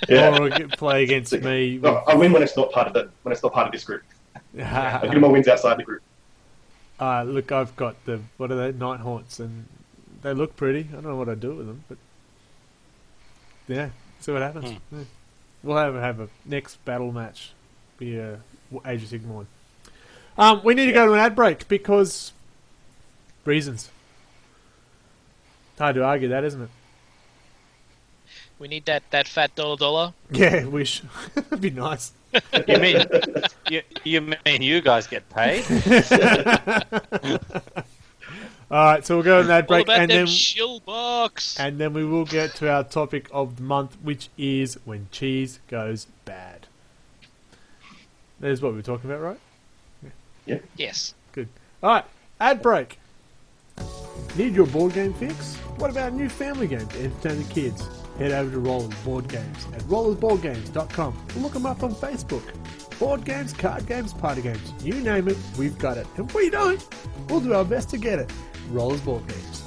Yeah. Or play against me. No, I win when it's not part of this group. I get my wins outside the group. Look, I've got what are they? Night Haunts, and they look pretty. I don't know what I do with them, but yeah, see what happens. Yeah. We'll have a next battle match. Be a Age of Sigma one. We need to go to an ad break because reasons. Hard to argue that, isn't it? We need that fat dollar. Yeah, wish. That'd be nice. You mean you guys get paid? All right, so we'll go on that break, and then shill box, and then we will get to our topic of the month, which is when cheese goes bad. That is what we were talking about, right? Yeah. Yes. Good. All right, ad break. Need your board game fix? What about a new family game to entertain the kids? Head over to Rollers Board Games at rollersboardgames.com and look them up on Facebook. Board games, card games, party games, you name it, we've got it. And if we don't, we'll do our best to get it. Rollers Board Games.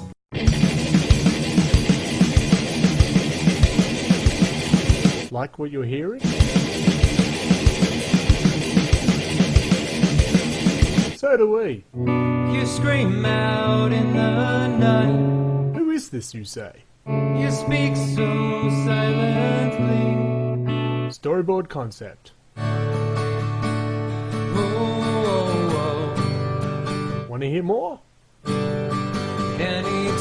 Like what you're hearing? So do we. You scream out in the night. Who is this, you say? You speak so silently. Storyboard concept. Oh, oh, Want to hear more?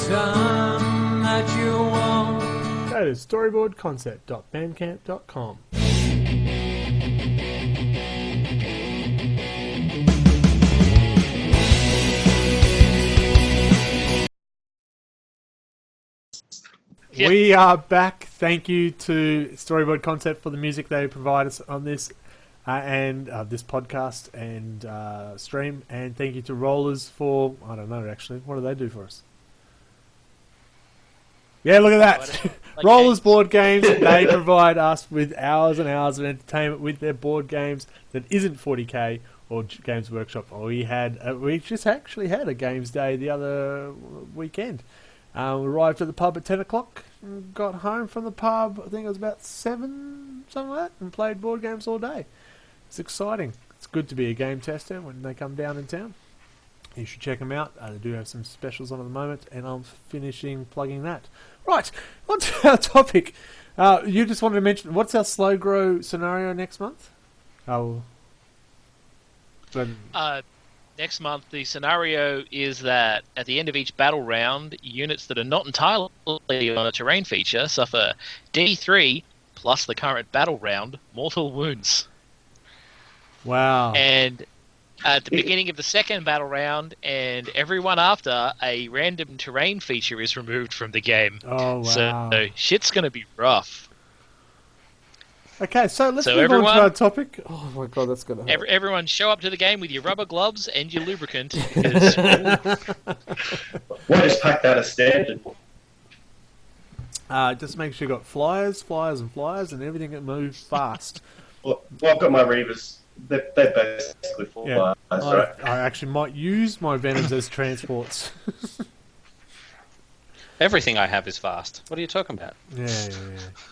time that you want. Go to storyboardconcept.bandcamp.com. Yeah. We are back. Thank you to Storyboard Concept for the music they provide us on this and this podcast and stream. And thank you to Rollers for, I don't know actually, what do they do for us? Yeah, look at that. Like Rollers games. Board Games. They provide us with hours and hours of entertainment with their board games that isn't 40k or Games Workshop. We just actually had a games day the other weekend. We arrived at the pub at 10 o'clock, got home from the pub, I think it was about 7, something like that, and played board games all day. It's exciting. It's good to be a game tester when they come down in town. You should check them out. They do have some specials on at the moment, and I'm finishing plugging that. Right, on to our topic. You just wanted to mention, what's our slow grow scenario next month? Next month, the scenario is that at the end of each battle round, units that are not entirely on a terrain feature suffer D3 plus the current battle round mortal wounds. Wow. And at the beginning of the second battle round and everyone after, a random terrain feature is removed from the game. Oh, wow. So shit's going to be rough. Okay, so let's move on to our topic. Oh my god, that's gonna hurt. Everyone show up to the game with your rubber gloves and your lubricant. Because, Why just pack that as standard? Just make sure you got flyers, and everything that moves fast. Well, I've got my Reavers. They're basically full flyers, right? I actually might use my Venoms as transports. Everything I have is fast. What are you talking about? Yeah.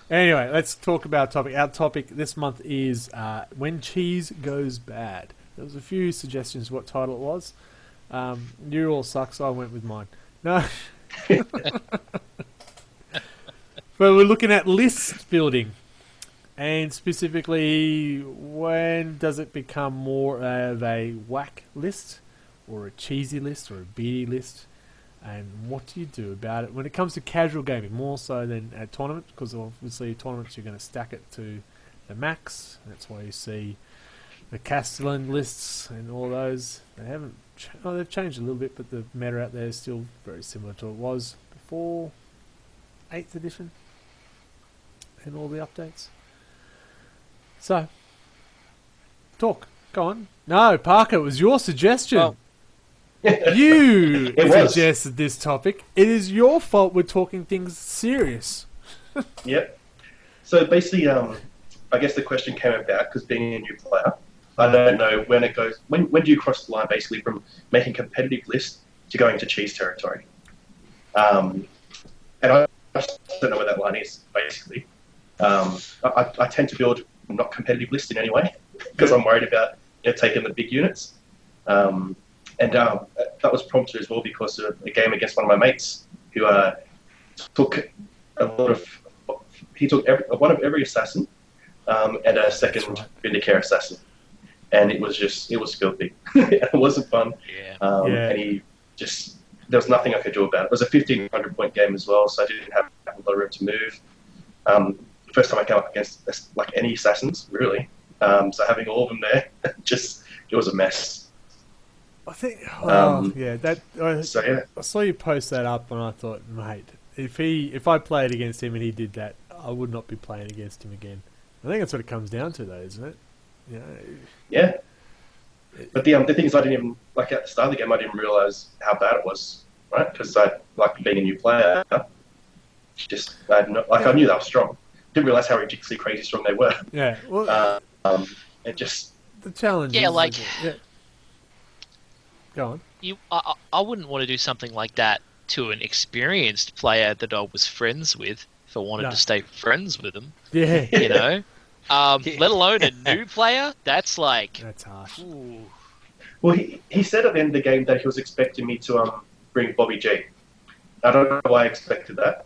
Anyway, let's talk about our topic. Our topic this month is When Cheese Goes Bad. There was a few suggestions what title it was. You all suck, so I went with mine. No. But we're looking at list building. And specifically, when does it become more of a WAAC list? Or a cheesy list? Or a beady list? And what do you do about it when it comes to casual gaming, more so than at tournaments? Because obviously tournaments you're going to stack it to the max. That's why you see the Castellan lists and all those. They've changed a little bit, but the meta out there is still very similar to what it was before 8th edition and all the updates. So, talk. Go on. No, Parker, it was your suggestion. Well, You It was. suggested this topic. It is your fault we're talking things serious. Yep. So basically, I guess the question came about because being a new player, I don't know when it goes. When do you cross the line basically from making competitive lists to going to cheese territory? And I just don't know where that line is basically. I tend to build not competitive lists in any way because I'm worried about taking the big units. And that was prompted as well because of a game against one of my mates who took a lot of. He took one of every assassin and a second Vindicare assassin, and it was filthy. It wasn't fun. yeah. And there was nothing I could do about it. It was a 1,500 point game as well, so I didn't have a lot of room to move. First time I came up against like any assassins really. So having all of them there, it was a mess. I think. So yeah. I saw you post that up, and I thought, mate, if I played against him and he did that, I would not be playing against him again. I think that's what it comes down to, though, isn't it? Yeah. But the thing is, I didn't even at the start of the game. I didn't realize how bad it was, right? Because being a new player, I knew they were strong. Didn't realize how ridiculously crazy strong they were. Yeah. Well, and just the challenge. Yeah, Go on. I wouldn't want to do something like that to an experienced player that I was friends with if I wanted to stay friends with them. Yeah. You know? Let alone a new player? That's That's harsh. Ooh. Well, he said at the end of the game that he was expecting me to bring Bobby G. I don't know why I expected that.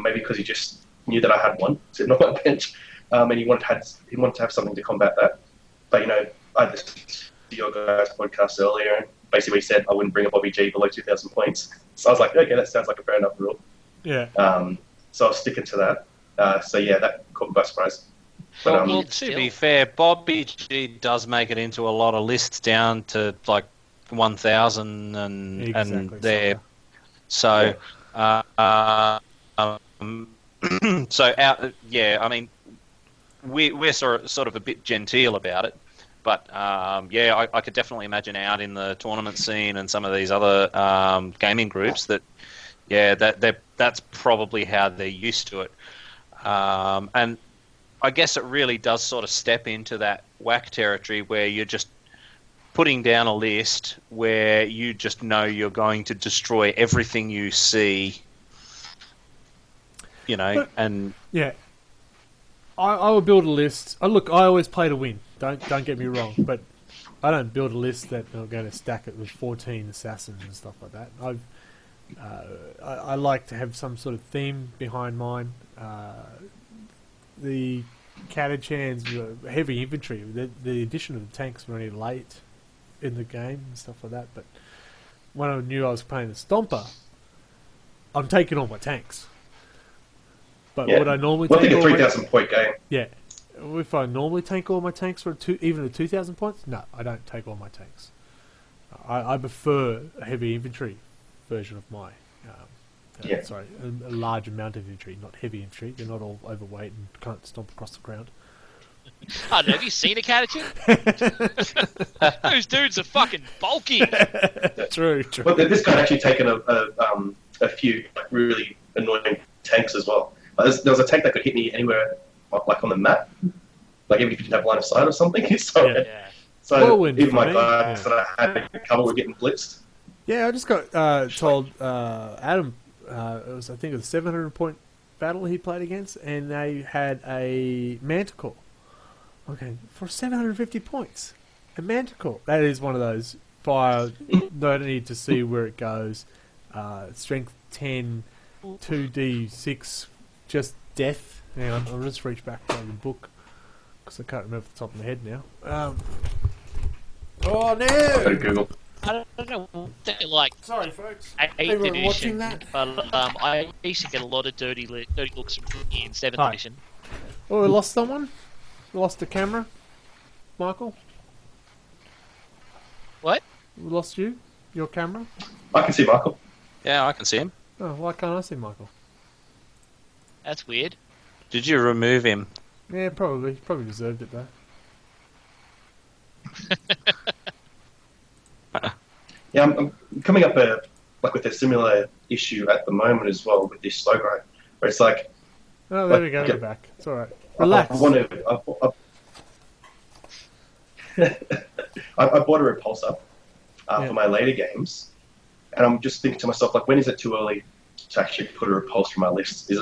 Maybe because he just knew that I had one sitting on my bench, and he wanted to have something to combat that. But I listened to your guys' podcast earlier, and basically said I wouldn't bring a Bobby G below 2,000 points. So I was like, okay, that sounds like a fair enough rule. Yeah. So I was sticking to that. So yeah, that caught me by surprise. But, well, to be fair, Bobby G does make it into a lot of lists down to like 1,000 and there. So, so out. Yeah, I mean, we're sort of a bit genteel about it, but yeah, I could definitely imagine out in the tournament scene and some of these other gaming groups that, yeah, that's probably how they're used to it, and I guess it really does sort of step into that WAAC territory where you're just putting down a list where you just know you're going to destroy everything you see, and yeah. I would build a list. Look, I always play to win. Don't get me wrong, but I don't build a list that I'm going to stack it with 14 assassins and stuff like that. I like to have some sort of theme behind mine. The Catachans were heavy infantry. The addition of the tanks were only late in the game and stuff like that. But when I knew I was playing the Stomper, I'm taking all my tanks. But would I normally take a 3,000 point game? Yeah. If I normally take all my tanks for even a 2,000 points, no, I don't take all my tanks. I prefer a heavy infantry version of my. Sorry, a large amount of infantry, not heavy infantry. They're not all overweight and can't stomp across the ground. I don't know, have you seen a Catachan? Those dudes are fucking bulky. True. Well, this guy actually taken a few really annoying tanks as well. There was a tank that could hit me anywhere, like on the map, like even if you didn't have line of sight or something. So even my guys that I had in cover were getting blitzed. Yeah, I just got told Adam. I think it was a 700 point battle he played against, and they had a Manticore. Okay, for 750 points, a Manticore. That is one of those fire. Don't need to see where it goes. Strength 10, 2d6, just death. Hang on, I'll just reach back to the book because I can't remember off the top of my head now. Oh no! Go to Google. I don't know, like... Sorry, folks. 8th edition, watching that? But I used to get a lot of dirty looks in 7th edition. Oh, we lost someone? We lost the camera? Michael? What? We lost you? Your camera? I can see Michael. Yeah, I can see him. Oh, why can't I see Michael? That's weird. Did you remove him? Yeah, probably. He probably deserved it, though. Yeah, I'm coming up with a similar issue at the moment as well with this slow grind, where it's like. Oh, there we go. We're back. It's all right. Relax. I bought a repulsor for my later games, and I'm just thinking to myself, like, when is it too early to actually put a repulsor on my list? Is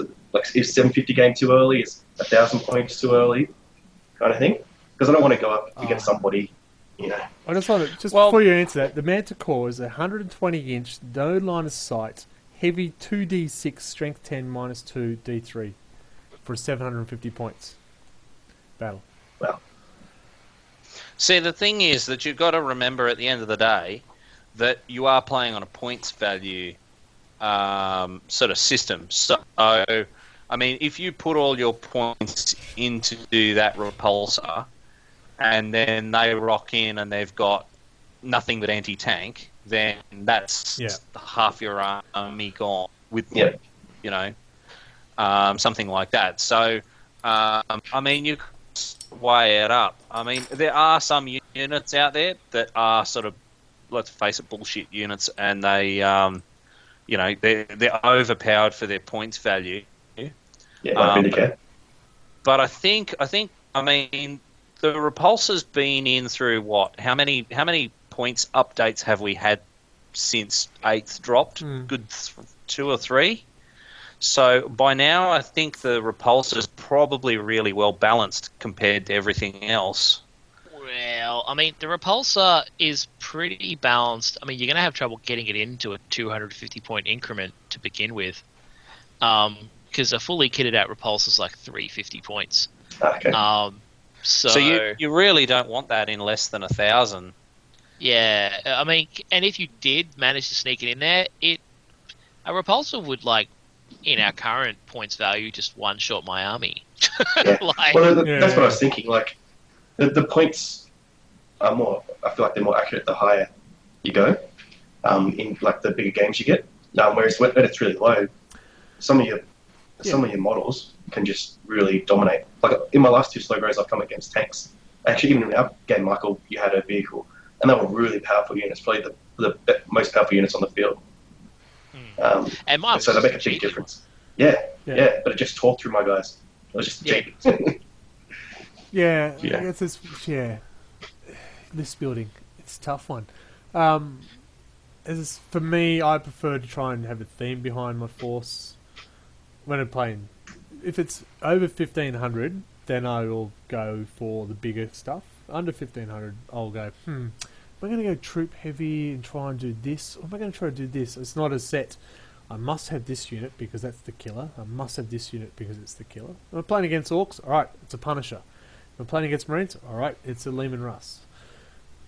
750 game too early? Is 1,000 points too early? Kind of thing, because I don't want to go up against somebody. I just want to before you answer that, the Manticore is 120 inch, no line of sight, heavy 2d6, strength 10, -2, d3 for 750 points battle. Well, see, the thing is that you've got to remember at the end of the day that you are playing on a points value sort of system. So, I mean, if you put all your points into that repulsor, and then they rock in and they've got nothing but anti-tank, then that's half your army gone with them, something like that. So, I mean, you weigh it up. I mean, there are some units out there that are sort of, let's face it, bullshit units, and they, they're overpowered for their points value. Yeah, but I think, I mean, the repulsor's been in through what? How many points updates have we had since 8th dropped? Good 2 or 3. So by now, I think the repulsor's probably really well balanced compared to everything else. Well, I mean, the repulsor is pretty balanced. I mean, you're going to have trouble getting it into a 250 point increment to begin with, because a fully kitted out repulsor is like 350 points. Okay. So you really don't want that in less than 1,000. Yeah, I mean, and if you did manage to sneak it in there, a repulsor would, like, in our current points value, just one-shot my army. Yeah. Like, That's what I was thinking. Like, the points are more. I feel like they're more accurate the higher you go. In like the bigger games you get. Whereas when it's really low, some of your models can just really dominate. Like in my last 2 slow grows, I've come against tanks. Actually, even in our game, Michael, you had a vehicle, and they were really powerful units. Probably the most powerful units on the field. and mine So they make a big difference. Yeah, but it just tore through my guys. It was just cheap. Yeah. It's this, list building. It's a tough one. For me, I prefer to try and have a theme behind my force when I'm playing. If it's over 1500, then I will go for the bigger stuff. Under 1500, I'll go, am I going to go troop heavy and try and do this? Or am I going to try to do this? It's not a set. I must have this unit because that's the killer. I must have this unit because it's the killer. If I'm playing against Orcs, alright, it's a Punisher. If I'm playing against Marines, alright, it's a Lehman Russ.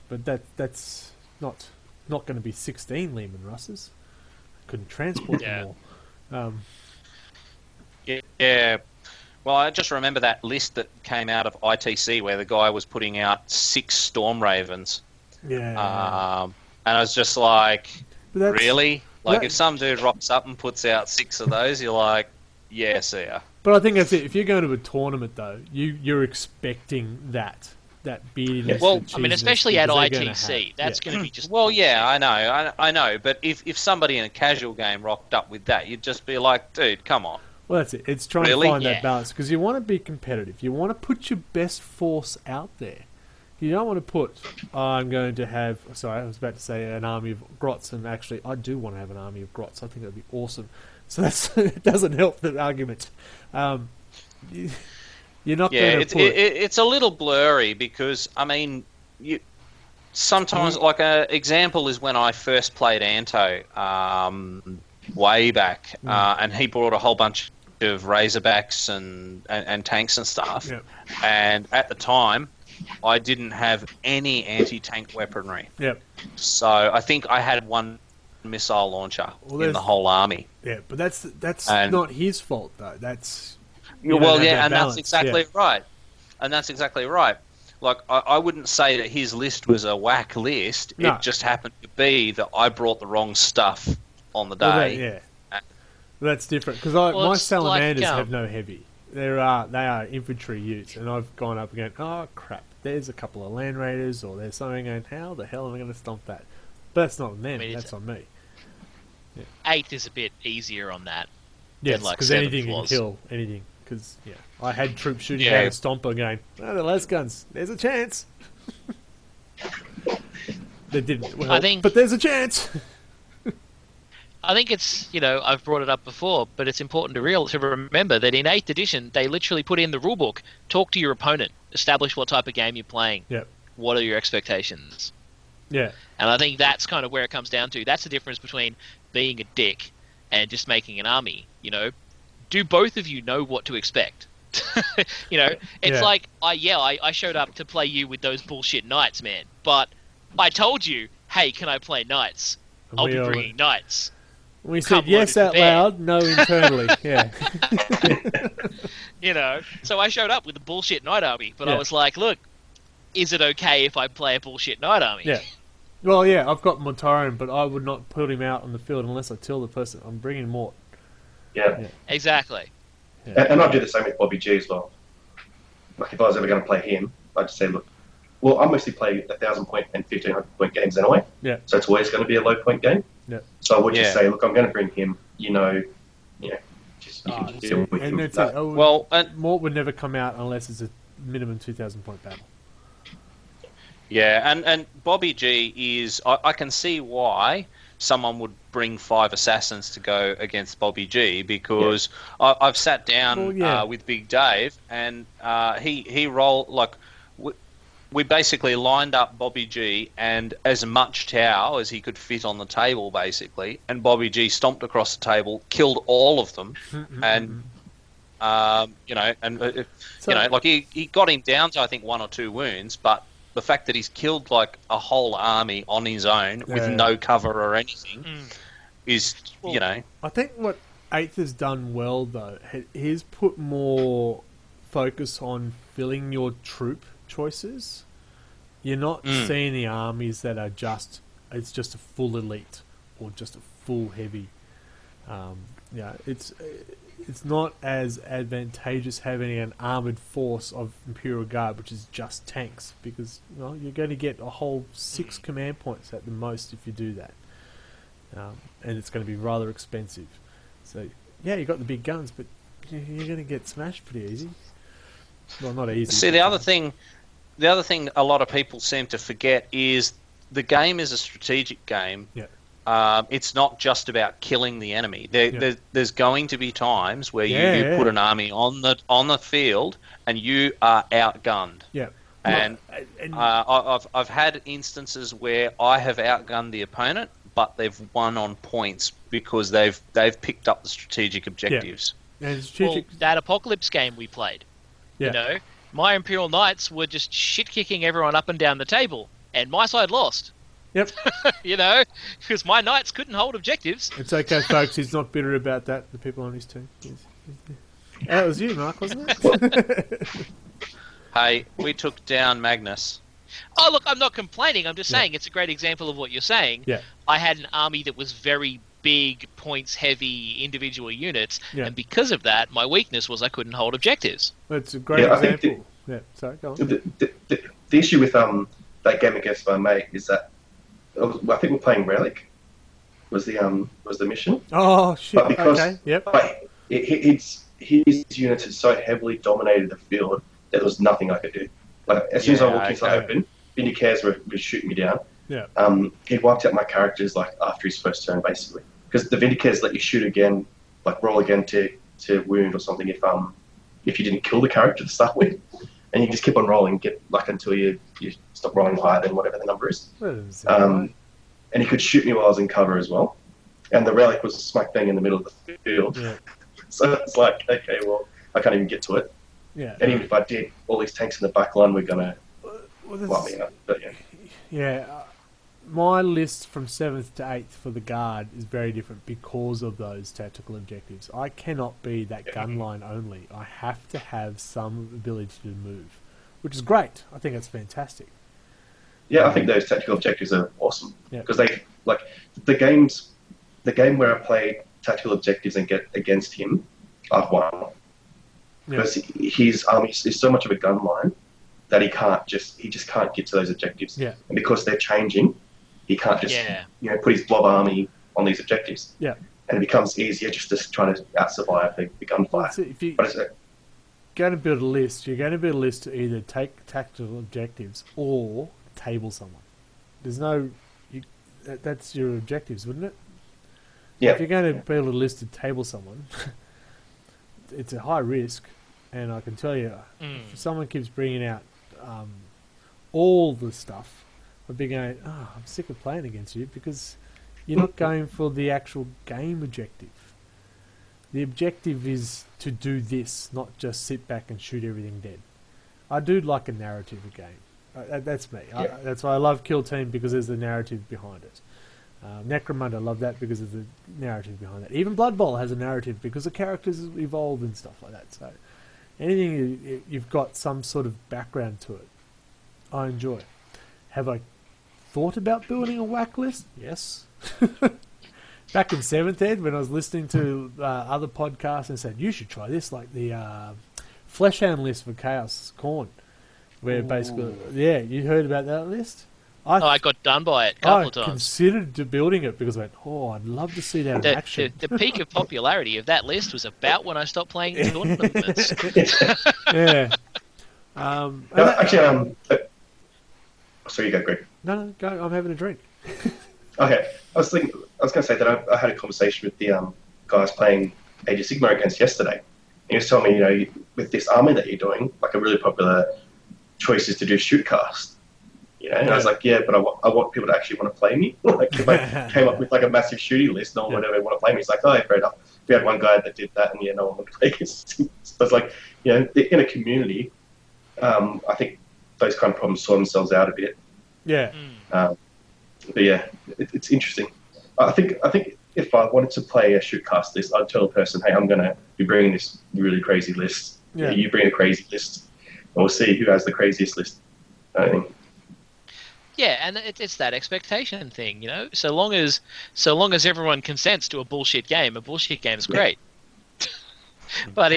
But that's not going to be 16 Lehman Russes. Couldn't transport them all. Yeah. Well, I just remember that list that came out of ITC where the guy was putting out 6 Storm Ravens. Yeah. And I was just like, really? Like, if some dude rocks up and puts out 6 of those, you're like, yeah, see ya. But I think that's it. If you're going to a tournament, though, you're expecting that beardiness. Well, I mean, especially at ITC, that's going to be just... Well, yeah, I know. But if somebody in a casual game rocked up with that, you'd just be like, dude, come on. Well, that's it. It's trying to find that balance because you want to be competitive. You want to put your best force out there. You don't want to put, I'm going to have... Sorry, I was about to say an army of Grots, and actually, I do want to have an army of Grots. I think that would be awesome. So it doesn't help the argument. You're not going to put... It's a little blurry because, I mean, sometimes, like, an example is when I first played Anto way back, and he brought a whole bunch of Razorbacks and tanks and stuff. Yep. And at the time, I didn't have any anti-tank weaponry. Yep. So I think I had 1 missile launcher in the whole army. Yeah, but that's not his fault though. That's that's exactly right. And that's exactly right. Like I wouldn't say that his list was a WAAC list. No. It just happened to be that I brought the wrong stuff on the day. That's different because my salamanders have no heavy. They are infantry units, and I've gone up again. Oh crap! There's a couple of land raiders, or there's something going. How the hell am I going to stomp that? But that's not on them. That's on me. Yeah. 8 is a bit easier on that. Yes, because anything can kill anything. Because I had troops shooting down a stomper going. Oh, the las guns. There's a chance. They didn't. Well, but there's a chance. I think it's, I've brought it up before, but it's important to remember that in 8th edition, they literally put in the rulebook, talk to your opponent, establish what type of game you're playing. Yep. What are your expectations? Yeah. And I think that's kind of where it comes down to. That's the difference between being a dick and just making an army, Do both of you know what to expect? It's like, I showed up to play you with those bullshit knights, man. But I told you, hey, can I play knights? I'll be bringing knights. We said yes out loud, no internally. Yeah. So I showed up with a bullshit knight army, but I was like, look, is it okay if I play a bullshit knight army? Yeah. Well, I've got Montaran, but I would not put him out on the field unless I tell the person I'm bringing Mort. Yeah. Exactly. Yeah. And I'd do the same with Bobby G as well. Like, if I was ever going to play him, I'd just say, look, well, I mostly play 1,000-point and 1,500-point games anyway. Yeah. So it's always going to be a low-point game. Yeah. So I would just say, look, I'm going to bring him, just you can deal with him. That's it. Mort would never come out unless it's a minimum 2,000-point battle. Yeah, and Bobby G is... I can see why someone would bring 5 assassins to go against Bobby G because I've sat down with Big Dave and he rolled... Like, we basically lined up Bobby G and as much Tau as he could fit on the table, basically, and Bobby G stomped across the table, killed all of them, and... like he got him down to I think 1 or 2 wounds, but the fact that he's killed like a whole army on his own with no cover or anything is, I think what Eighth has done well, though, he's put more focus on filling your troop choices. You're not seeing the armies that are it's just a full elite or just a full heavy. It's not as advantageous having an armoured force of Imperial Guard, which is just tanks, because you're going to get a whole 6 command points at the most if you do that. And it's going to be rather expensive. So, you got the big guns, but you're going to get smashed pretty easy. Well, not easy. See, the other thing a lot of people seem to forget is the game is a strategic game. Yeah. It's not just about killing the enemy. There's going to be times where you put an army on the field and you are outgunned. Yeah. And I've had instances where I have outgunned the opponent, but they've won on points because they've picked up the strategic objectives. Yeah. Well, that Apocalypse game we played, my Imperial Knights were just shit-kicking everyone up and down the table, and my side lost. Yep. Because my Knights couldn't hold objectives. It's okay, folks. He's not bitter about that. The people on his team. That was you, Mark, wasn't it? Hey, we took down Magnus. Oh, look, I'm not complaining. I'm just saying it's a great example of what you're saying. Yeah. I had an army that was very big, points-heavy individual units, and because of that, my weakness was I couldn't hold objectives. It's a great example. Sorry, go on. The issue with that game against my mate is that I think we're playing Relic. Was the mission? Oh shit! But because, okay. Yep. But his units had so heavily dominated the field that there was nothing I could do. Like as soon as I walked into the open, Vindicators were shooting me down. Yeah. He wiped out my characters like after his first turn, basically, because the Vindicators let you shoot again, like roll again to wound or something if you didn't kill the character to start with, and you just keep on rolling, get like until you stop rolling higher than whatever the number is. And he could shoot me while I was in cover as well. And the Relic was smack bang in the middle of the field. Yeah. So it's like, okay, well, I can't even get to it. Yeah. And even if I did, all these tanks in the back line were going to me up. But my list from 7th to 8th for the Guard is very different because of those tactical objectives. I cannot be that gun line only. I have to have some ability to move, which is great. I think that's fantastic. Yeah, I think those tactical objectives are awesome because they like the game where I play tactical objectives and get against him, I've won because his army is so much of a gun line that he just can't get to those objectives. Yeah, and because they're changing, he can't just put his blob army on these objectives. Yeah, and it becomes easier just to try to out-survive the gunfire. If you're going to build a list, you're going to build a list to either take tactical objectives or table someone. There's no... that's your objectives, wouldn't it? Yeah. If you're going to build a list to table someone, it's a high risk, and I can tell you, if someone keeps bringing out all the stuff, I'd be going, I'm sick of playing against you because you're not going for the actual game objective. The objective is to do this, not just sit back and shoot everything dead. I do like a narrative of game. That's me. Yeah. That's why I love Kill Team, because there's the narrative behind it. Necromunda, I love that because of the narrative behind that. Even Blood Bowl has a narrative because the characters evolve and stuff like that. So anything you've got some sort of background to it, I enjoy. Have I thought about building a WAAC list? Yes. Back in 7th Ed, when I was listening to other podcasts and said, you should try this, like the Fleshhound list for Chaos Khorne. Where basically, you heard about that list? I got done by it a couple of times. I considered building it because I went, I'd love to see that in action. The peak of popularity of that list was about when I stopped playing tournaments. Yeah. Sorry, you go, Greg. No, go. I'm having a drink. Okay. I was going to say that I had a conversation with the guys playing Age of Sigmar against yesterday. He was telling me, with this army that you're doing, like a really popular choice is to do shootcast. And I was like, but I want people to actually want to play me. Like if I came up with like a massive shooting list, no one would ever want to play me. It's like, fair enough. We had one guy that did that, and no one would play against him. So it's like, in a community, I think those kind of problems sort themselves out a bit. Yeah. But yeah, it's interesting. I think if I wanted to play a shootcast list, I'd tell a person, hey, I'm going to be bringing this really crazy list. Yeah. You bring a crazy list, and we'll see who has the craziest list. I think. Yeah, and it's that expectation thing, you know. So long as everyone consents to a bullshit game is great. But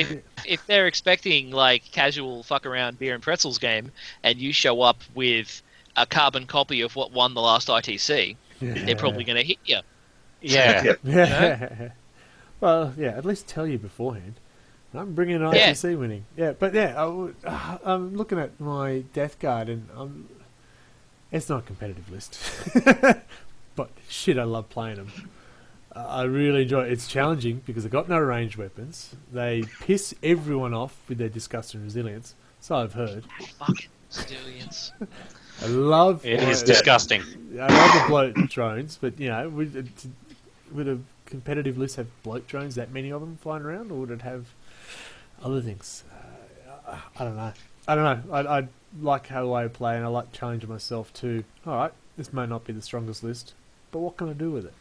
if they're expecting like casual fuck around beer and pretzels game, and you show up with a carbon copy of what won the last ITC, they're probably going to hit you. Yeah. Yeah. Well, yeah. At least tell you beforehand. I'm bringing an ITC winning. Yeah, but yeah, I'm looking at my Death Guard, and it's not a competitive list. But shit, I love playing them. I really enjoy it. It's challenging because they've got no ranged weapons. They piss everyone off with their disgust and resilience. So I've heard. Fucking resilience. I love It is disgusting. I love the bloat drones, but you know, would a competitive list have bloat drones, that many of them flying around, or would it have other things? I don't know. I like how I play, and I like challenging myself to. All right, this may not be the strongest list, but what can I do with it?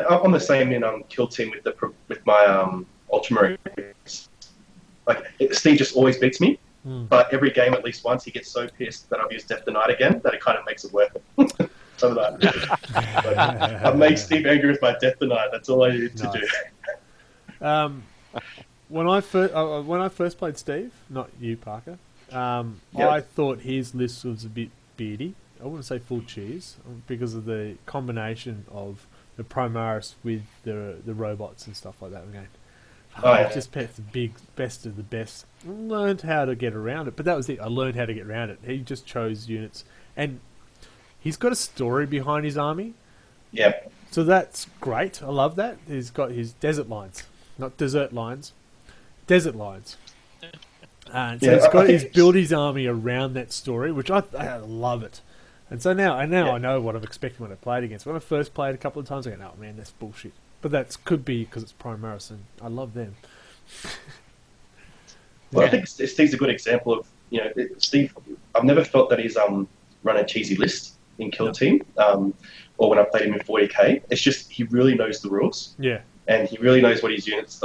I'm the same in kill team with my ultramarines. Like Steve just always beats me, but every game at least once he gets so pissed that I've used Death Denied again that it kind of makes it worth it. So that I make Steve angry with my Death Denied. That's all I need to do. When I first played Steve, not you, Parker, I thought his list was a bit beardy. I wouldn't say full cheese because of the combination of the Primaris with the robots and stuff like that. I just picked the best of the best. Learned how to get around it, but that was it. I learned how to get around it. He just chose units, and he's got a story behind his army. Yeah. So that's great. I love that. He's got his desert lines, not desert lines, desert lines. And so he's built his army around that story, which I love it. And so now I know what I'm expecting when I played against. When I first played a couple of times, I go, "Oh man, that's bullshit." But that could be because it's Primaris, and I love them. Well, I think Steve's a good example of Steve. I've never felt that he's run a cheesy list in Kill Team, or when I played him in 40k. It's just he really knows the rules. Yeah. And he really knows what his units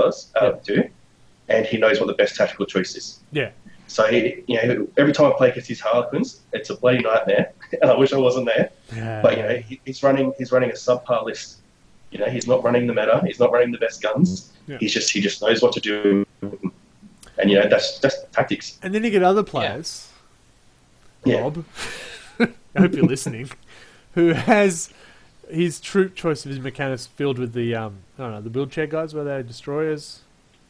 do, and he knows what the best tactical choice is. Yeah. So every time I play against his Harlequins, it's a bloody nightmare, and I wish I wasn't there. Yeah. But he's running a subpar list. He's not running the meta. He's not running the best guns. Yeah. He just knows what to do, and that's tactics. And then you get other players, Rob. I hope you're listening. Who has his troop choice of his mechanics filled with the the build chair guys, where they're destroyers,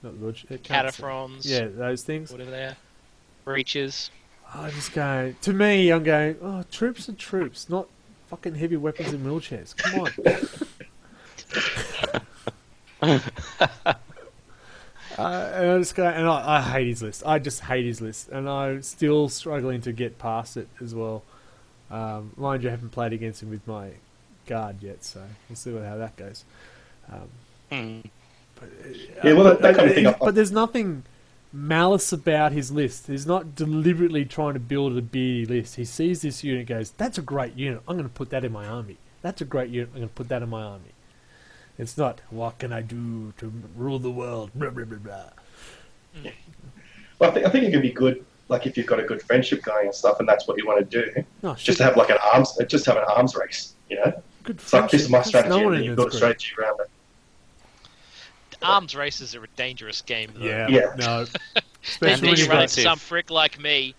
not the build chair, Cataphrons. Yeah, those things. Whatever they are. Breaches. I just go, to me, I'm going, oh, troops are troops, not fucking heavy weapons and wheelchairs. Come on. And I just go, and I hate his list. I just hate his list, and I'm still struggling to get past it as well. Mind you, I haven't played against him with my guard yet, so we'll see how that goes. But there's nothing malice about his list. He's not deliberately trying to build a beady list. He sees this unit and goes, that's a great unit, I'm going to put that in my army. That's a great unit, I'm going to put that in my army. It's not, what can I do to rule the world, blah, blah, blah, blah. Well, I think it can be good, like if you've got a good friendship going and stuff, and that's what you want to do. Just to have like an arms race, Good it's like, this is my strategy, no and you've got a strategy around it. Arms races are a dangerous game, though. Yeah. No. And then you run into some prick like me.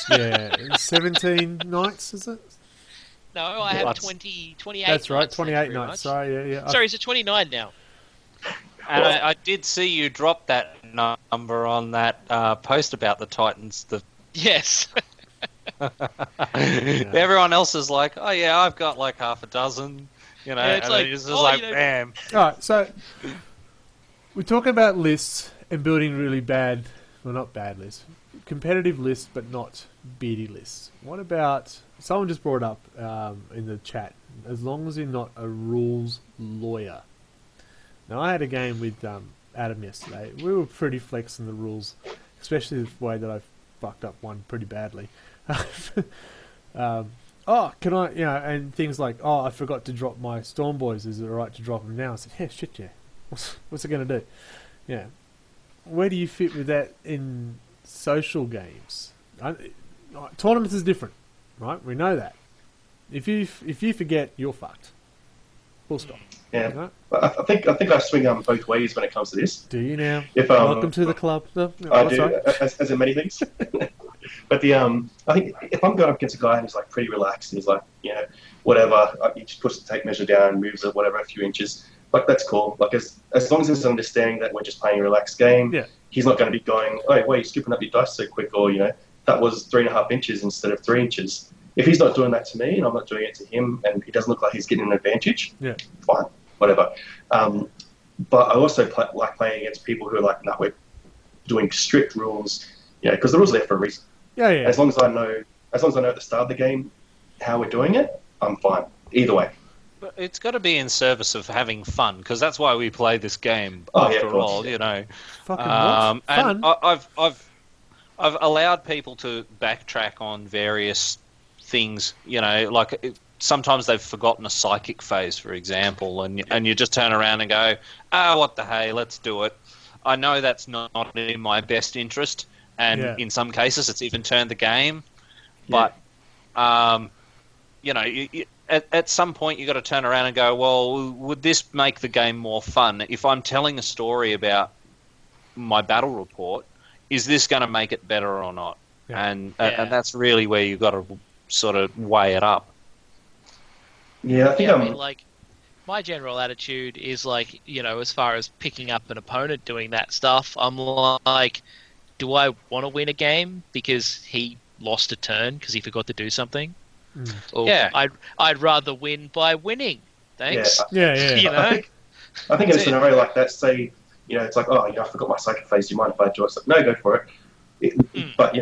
Yeah. 17 nights, is it? No, I have 28 That's right, nights. 28 nights. Sorry, yeah. Sorry, is it 29 now? And I did see you drop that number on that post about the Titans. Yes. Everyone else is like, oh yeah, I've got like half a dozen, it's and like, it's just like, bam. All right, so we're talking about lists and building really bad, well, not bad lists, competitive lists, but not beady lists. What about, someone just brought up in the chat, as long as you're not a rules lawyer. Now, I had a game with Adam yesterday. We were pretty flex in the rules, especially the way that I fucked up one pretty badly. Can I, and things like, I forgot to drop my Storm Boys. Is it alright to drop them now? I said, yeah, shit, yeah. What's it going to do? Yeah. Where do you fit with that in social games? Tournaments is different, right? We know that. If you forget, you're fucked. Full stop. Yeah. Right? I think I swing both ways when it comes to this. Do you now? If, Welcome to the club. No, I do, as in many things. But I think if I'm going up against a guy who's like pretty relaxed, and he's like, whatever, he just puts the tape measure down, moves it, whatever, a few inches. Like, that's cool. Like, as long as there's an understanding that we're just playing a relaxed game, he's not going to be going, oh, wait, you're skipping up your dice so quick, or, that was 3.5 inches instead of 3 inches. If he's not doing that to me and I'm not doing it to him, and he doesn't look like he's getting an advantage, fine, whatever. But I also like playing against people who are like, no, we're doing strict rules, because the rules are there for a reason. Yeah. As long as I know at the start of the game how we're doing it, I'm fine. Either way. But it's got to be in service of having fun, because that's why we play this game. After all, Fucking what? And Fun? I've allowed people to backtrack on various things. Like sometimes they've forgotten a psychic phase, for example, and you just turn around and go, what the hey, let's do it. I know that's not in my best interest, and in some cases it's even turned the game. But at some point, you've got to turn around and go, well, would this make the game more fun? If I'm telling a story about my battle report, is this going to make it better or not? Yeah. And that's really where you've got to sort of weigh it up. Yeah, I think I mean, like, my general attitude is like, as far as picking up an opponent doing that stuff, I'm like, do I want to win a game because he lost a turn because he forgot to do something? Or I'd rather win by winning. Thanks. Yeah. I think in a scenario like that, say, it's like, I forgot my psychic phase. Do you mind if I do it? It's like, no, go for it. But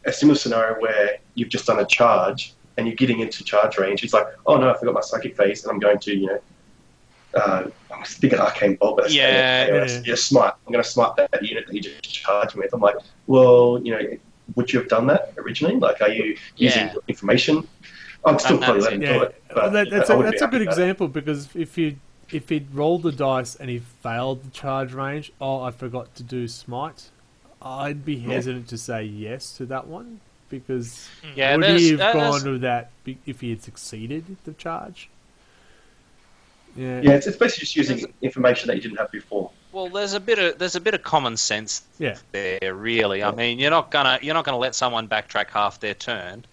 a similar scenario where you've just done a charge and you're getting into charge range, it's like, oh no, I forgot my psychic phase, and I'm going to, I'm thinking arcane bolt, but smite. I'm going to smite that unit that you just charged with. I'm like, well, would you have done that originally? Like, are you using information? I'd still probably let him do it. But, that's a good example, because if he'd rolled the dice and he failed the charge range, I forgot to do smite, I'd be hesitant to say yes to that one, because would he have gone to that if he had succeeded the charge? Yeah, it's basically just using information that you didn't have before. Well, there's a bit of common sense there, really. I mean, you're not gonna let someone backtrack half their turn,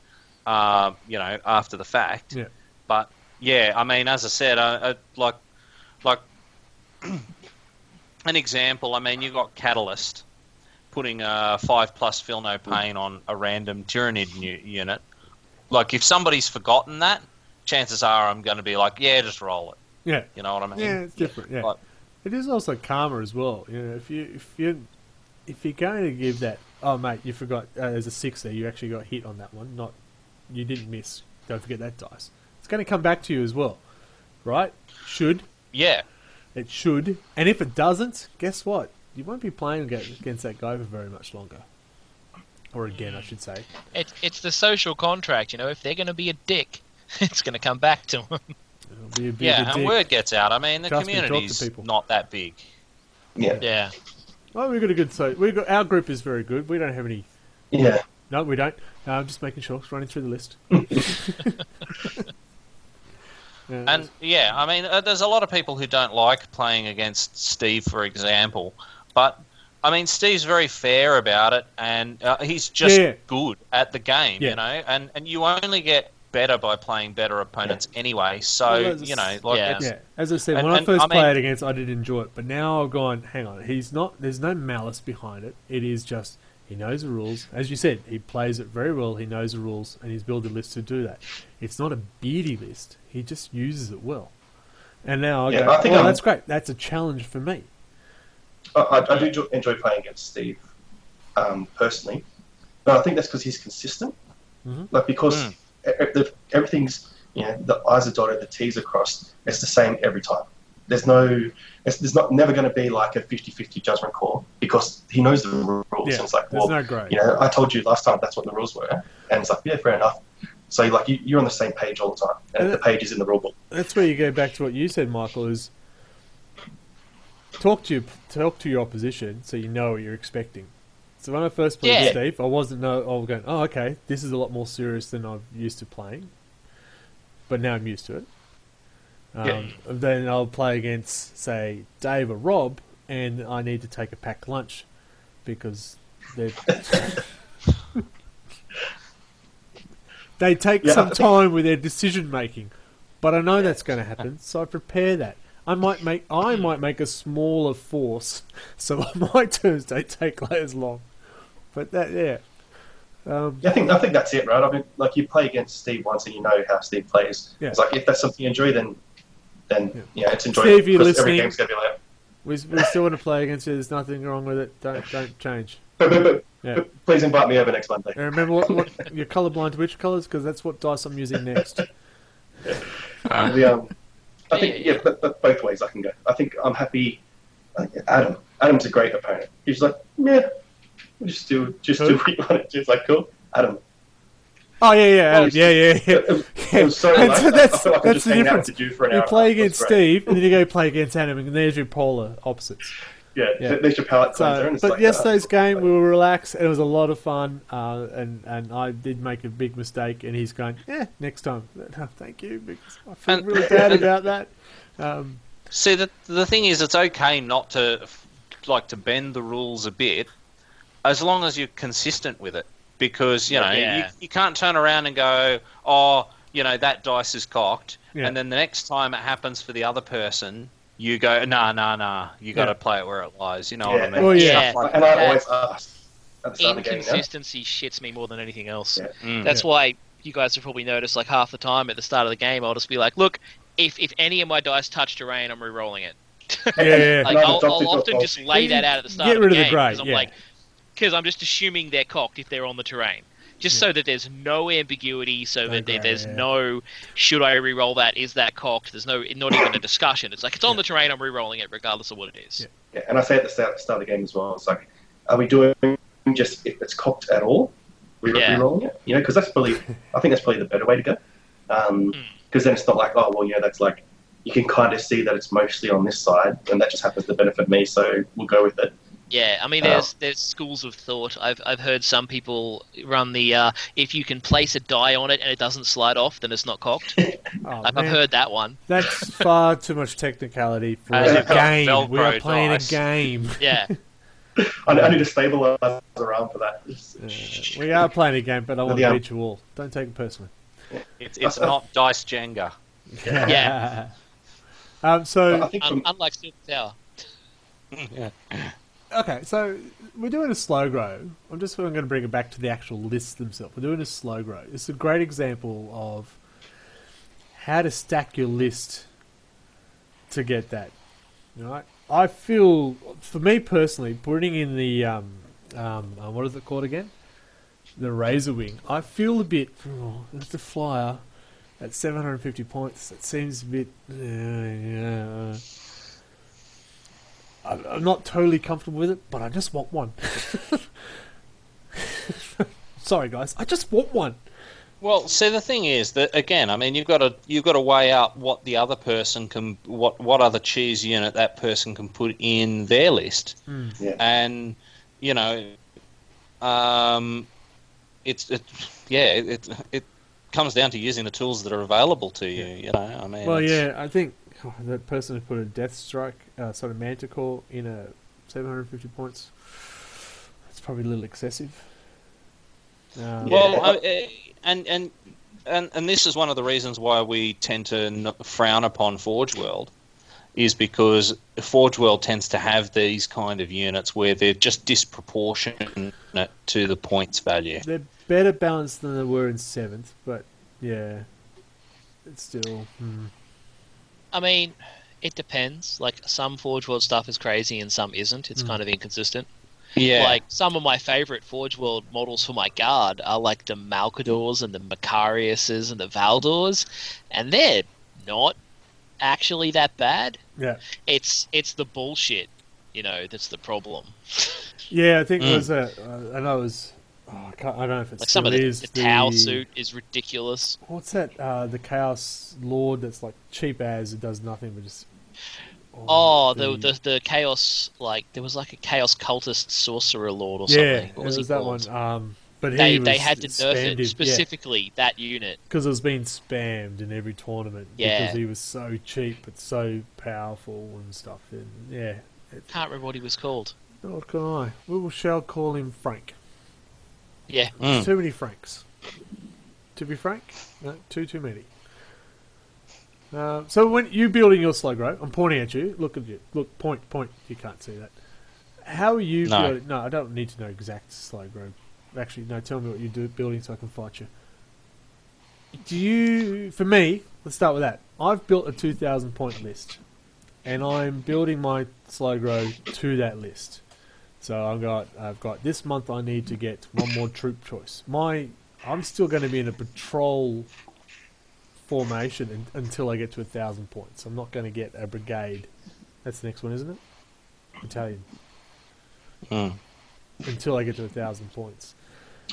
after the fact. Yeah. But I mean, as I said, like an example. I mean, you got Catalyst putting a 5+ Feel No Pain on a random Tyrannid unit. Like, if somebody's forgotten that, chances are I'm going to be like, just roll it. Yeah. You know what I mean? Yeah, it's different. Yeah. Like, it is also karma as well. If you're going to give that, oh mate, you forgot there's a 6 there, you actually got hit on that one. You didn't miss. Don't forget that dice. It's going to come back to you as well, right? Should. Yeah. It should. And if it doesn't, guess what? You won't be playing against that guy for very much longer. Or again, I should say. It's the social contract. If they're going to be a dick, it's going to come back to them. It'll be a bit of a and dick. word gets out. I mean, the community's not that big. Yeah. Well, we've got a good our group is very good. We don't have any. Yeah. No, we don't. I'm just making sure. It's running through the list. And I mean, there's a lot of people who don't like playing against Steve, for example. But I mean, Steve's very fair about it, and he's just good at the game, And you only get better by playing better opponents anyway. So As I said, when I first played against, I did enjoy it, but now I've gone, hang on, he's not. There's no malice behind it. It is just he knows the rules. As you said, he plays it very well. He knows the rules, and he's built a list to do that. It's not a beardy list. He just uses it well. And now I go, that's great. That's a challenge for me. I do enjoy playing against Steve, personally, but I think that's because he's consistent. Mm-hmm. Like, because everything's, the I's are dotted, the T's are crossed. It's the same every time. there's not never going to be like a 50-50 judgment call because he knows the rules. Yeah, and it's like, there's no grey. I told you last time that's what the rules were, and it's like, yeah, fair enough. So like you're on the same page all the time, and the page is in the rule book. That's where you go back to what you said, Michael. Is talk to your opposition so you know what you're expecting. So when I first played Steve, I was going, oh, okay, this is a lot more serious than I'm used to playing. But now I'm used to it. Then I'll play against, say, Dave or Rob, and I need to take a packed lunch because they take some time with their decision making. But I know that's going to happen, so I prepare that. I might make a smaller force, so my turns don't take as long. But that, I think that's it, right? I mean, like you play against Steve once, and you know how Steve plays. Yeah. It's like if that's something you enjoy, then it's enjoyable. Steve, you're listening. Every game's gonna be like. We still want to play against you. There's nothing wrong with it. Don't change. But please invite me over next Monday. And remember what you're colourblind to which colours, because that's what dice I'm using next. I think but both ways I can go. I think I'm happy. Adam's a great opponent. He's like, yeah, we'll just do what you want to do. It's like, cool, Adam. Oh yeah, Adam. Yeah. So that's like the difference. You play against Steve, and then you go play against Adam, and there's your polar opposites. Yeah. There's your palate cleanser. But yesterday's game, we were relaxed, and it was a lot of fun. And I did make a big mistake, and he's going, next time. Thank you, because I feel really bad about that. See, the thing is, it's okay not to bend the rules a bit, as long as you're consistent with it. Because, you can't turn around and go, that dice is cocked. Yeah. And then the next time it happens for the other person, you go, nah, you got to play it where it lies. You know what I mean? Well, and I always ask. Inconsistency shits me more than anything else. Yeah. That's why you guys have probably noticed, like, half the time at the start of the game, I'll just be like, look, if any of my dice touch terrain, I'm re-rolling it. I'll often just lay that out at the start of the game. Because I'm like... Because I'm just assuming they're cocked if they're on the terrain. Just so that there's no ambiguity, so that there's no, should I re-roll that, is that cocked? There's not even a discussion. It's like, it's on the terrain, I'm re-rolling it regardless of what it is. Yeah, and I say at the start of the game as well, it's like, are we doing just, if it's cocked at all, re-rolling it? Because I think that's probably the better way to go. Because then it's not like, that's like, you can kind of see that it's mostly on this side, and that just happens to benefit me, so we'll go with it. Yeah, I mean, there's schools of thought. I've heard some people run the if you can place a die on it and it doesn't slide off, then it's not cocked. I've heard that one. That's far too much technicality for a game. We are playing a game. Yeah. I need to stabilize around for that. We are playing a game, but I want to beat you all. Don't take it personally. It's not dice Jenga. Yeah. So unlike Super Tower. Yeah. Okay, so we're doing a slow grow. I'm going to bring it back to the actual lists themselves. We're doing a slow grow. It's a great example of how to stack your list to get that. Right? I feel, for me personally, putting in the what is it called again? The Razor Wing. I feel a bit. It's a flyer at 750 points. That seems a bit. I'm not totally comfortable with it, but I just want one. Sorry, guys, I just want one. Well, see, the thing is that again, I mean, you've got to weigh out what the other person can, what other cheese unit that person can put in their list, and it comes down to using the tools that are available to you. I mean. Well, I think. That person who put a Death Strike, Manticore in a 750 points, that's probably a little excessive. And this is one of the reasons why we tend to frown upon Forge World, is because Forge World tends to have these kind of units where they're just disproportionate to the points value. They're better balanced than they were in 7th, but it's still... I mean, it depends. Like, some Forge World stuff is crazy and some isn't. It's kind of inconsistent. Yeah. Like, some of my favourite Forge World models for my guard are like the Malkadors and the Macariuses and the Valdors, and they're not actually that bad. Yeah. It's the bullshit, that's the problem. Yeah, I think it was I know it was. I don't know if it Like still some of is. the Tau suit is ridiculous. What's that? The Chaos Lord that's like cheap as, it does nothing but just. The Chaos, like there was like a Chaos Cultist Sorcerer Lord or something. What was it was he that called? one. But they was had to nerf it specifically, that unit. Because it was being spammed in every tournament. Yeah. Because he was so cheap but so powerful and stuff. And yeah. Can't remember what he was called. What can I? We shall call him Frank. Yeah. Too many Franks. To be frank, no, too many. So when you building your Slugro, I'm pointing at you. Look at you. Look, point. You can't see that. How are you building? No, I don't need to know exact Slugro. Actually, no. Tell me what you do building so I can fight you. For me, let's start with that. I've built a 2,000 point list, and I'm building my Slugro to that list. So I've got this month. I need to get one more troop choice. I'm still going to be in a patrol formation until I get to 1,000 points. I'm not going to get a brigade. That's the next one, isn't it? Battalion. Until I get to 1,000 points.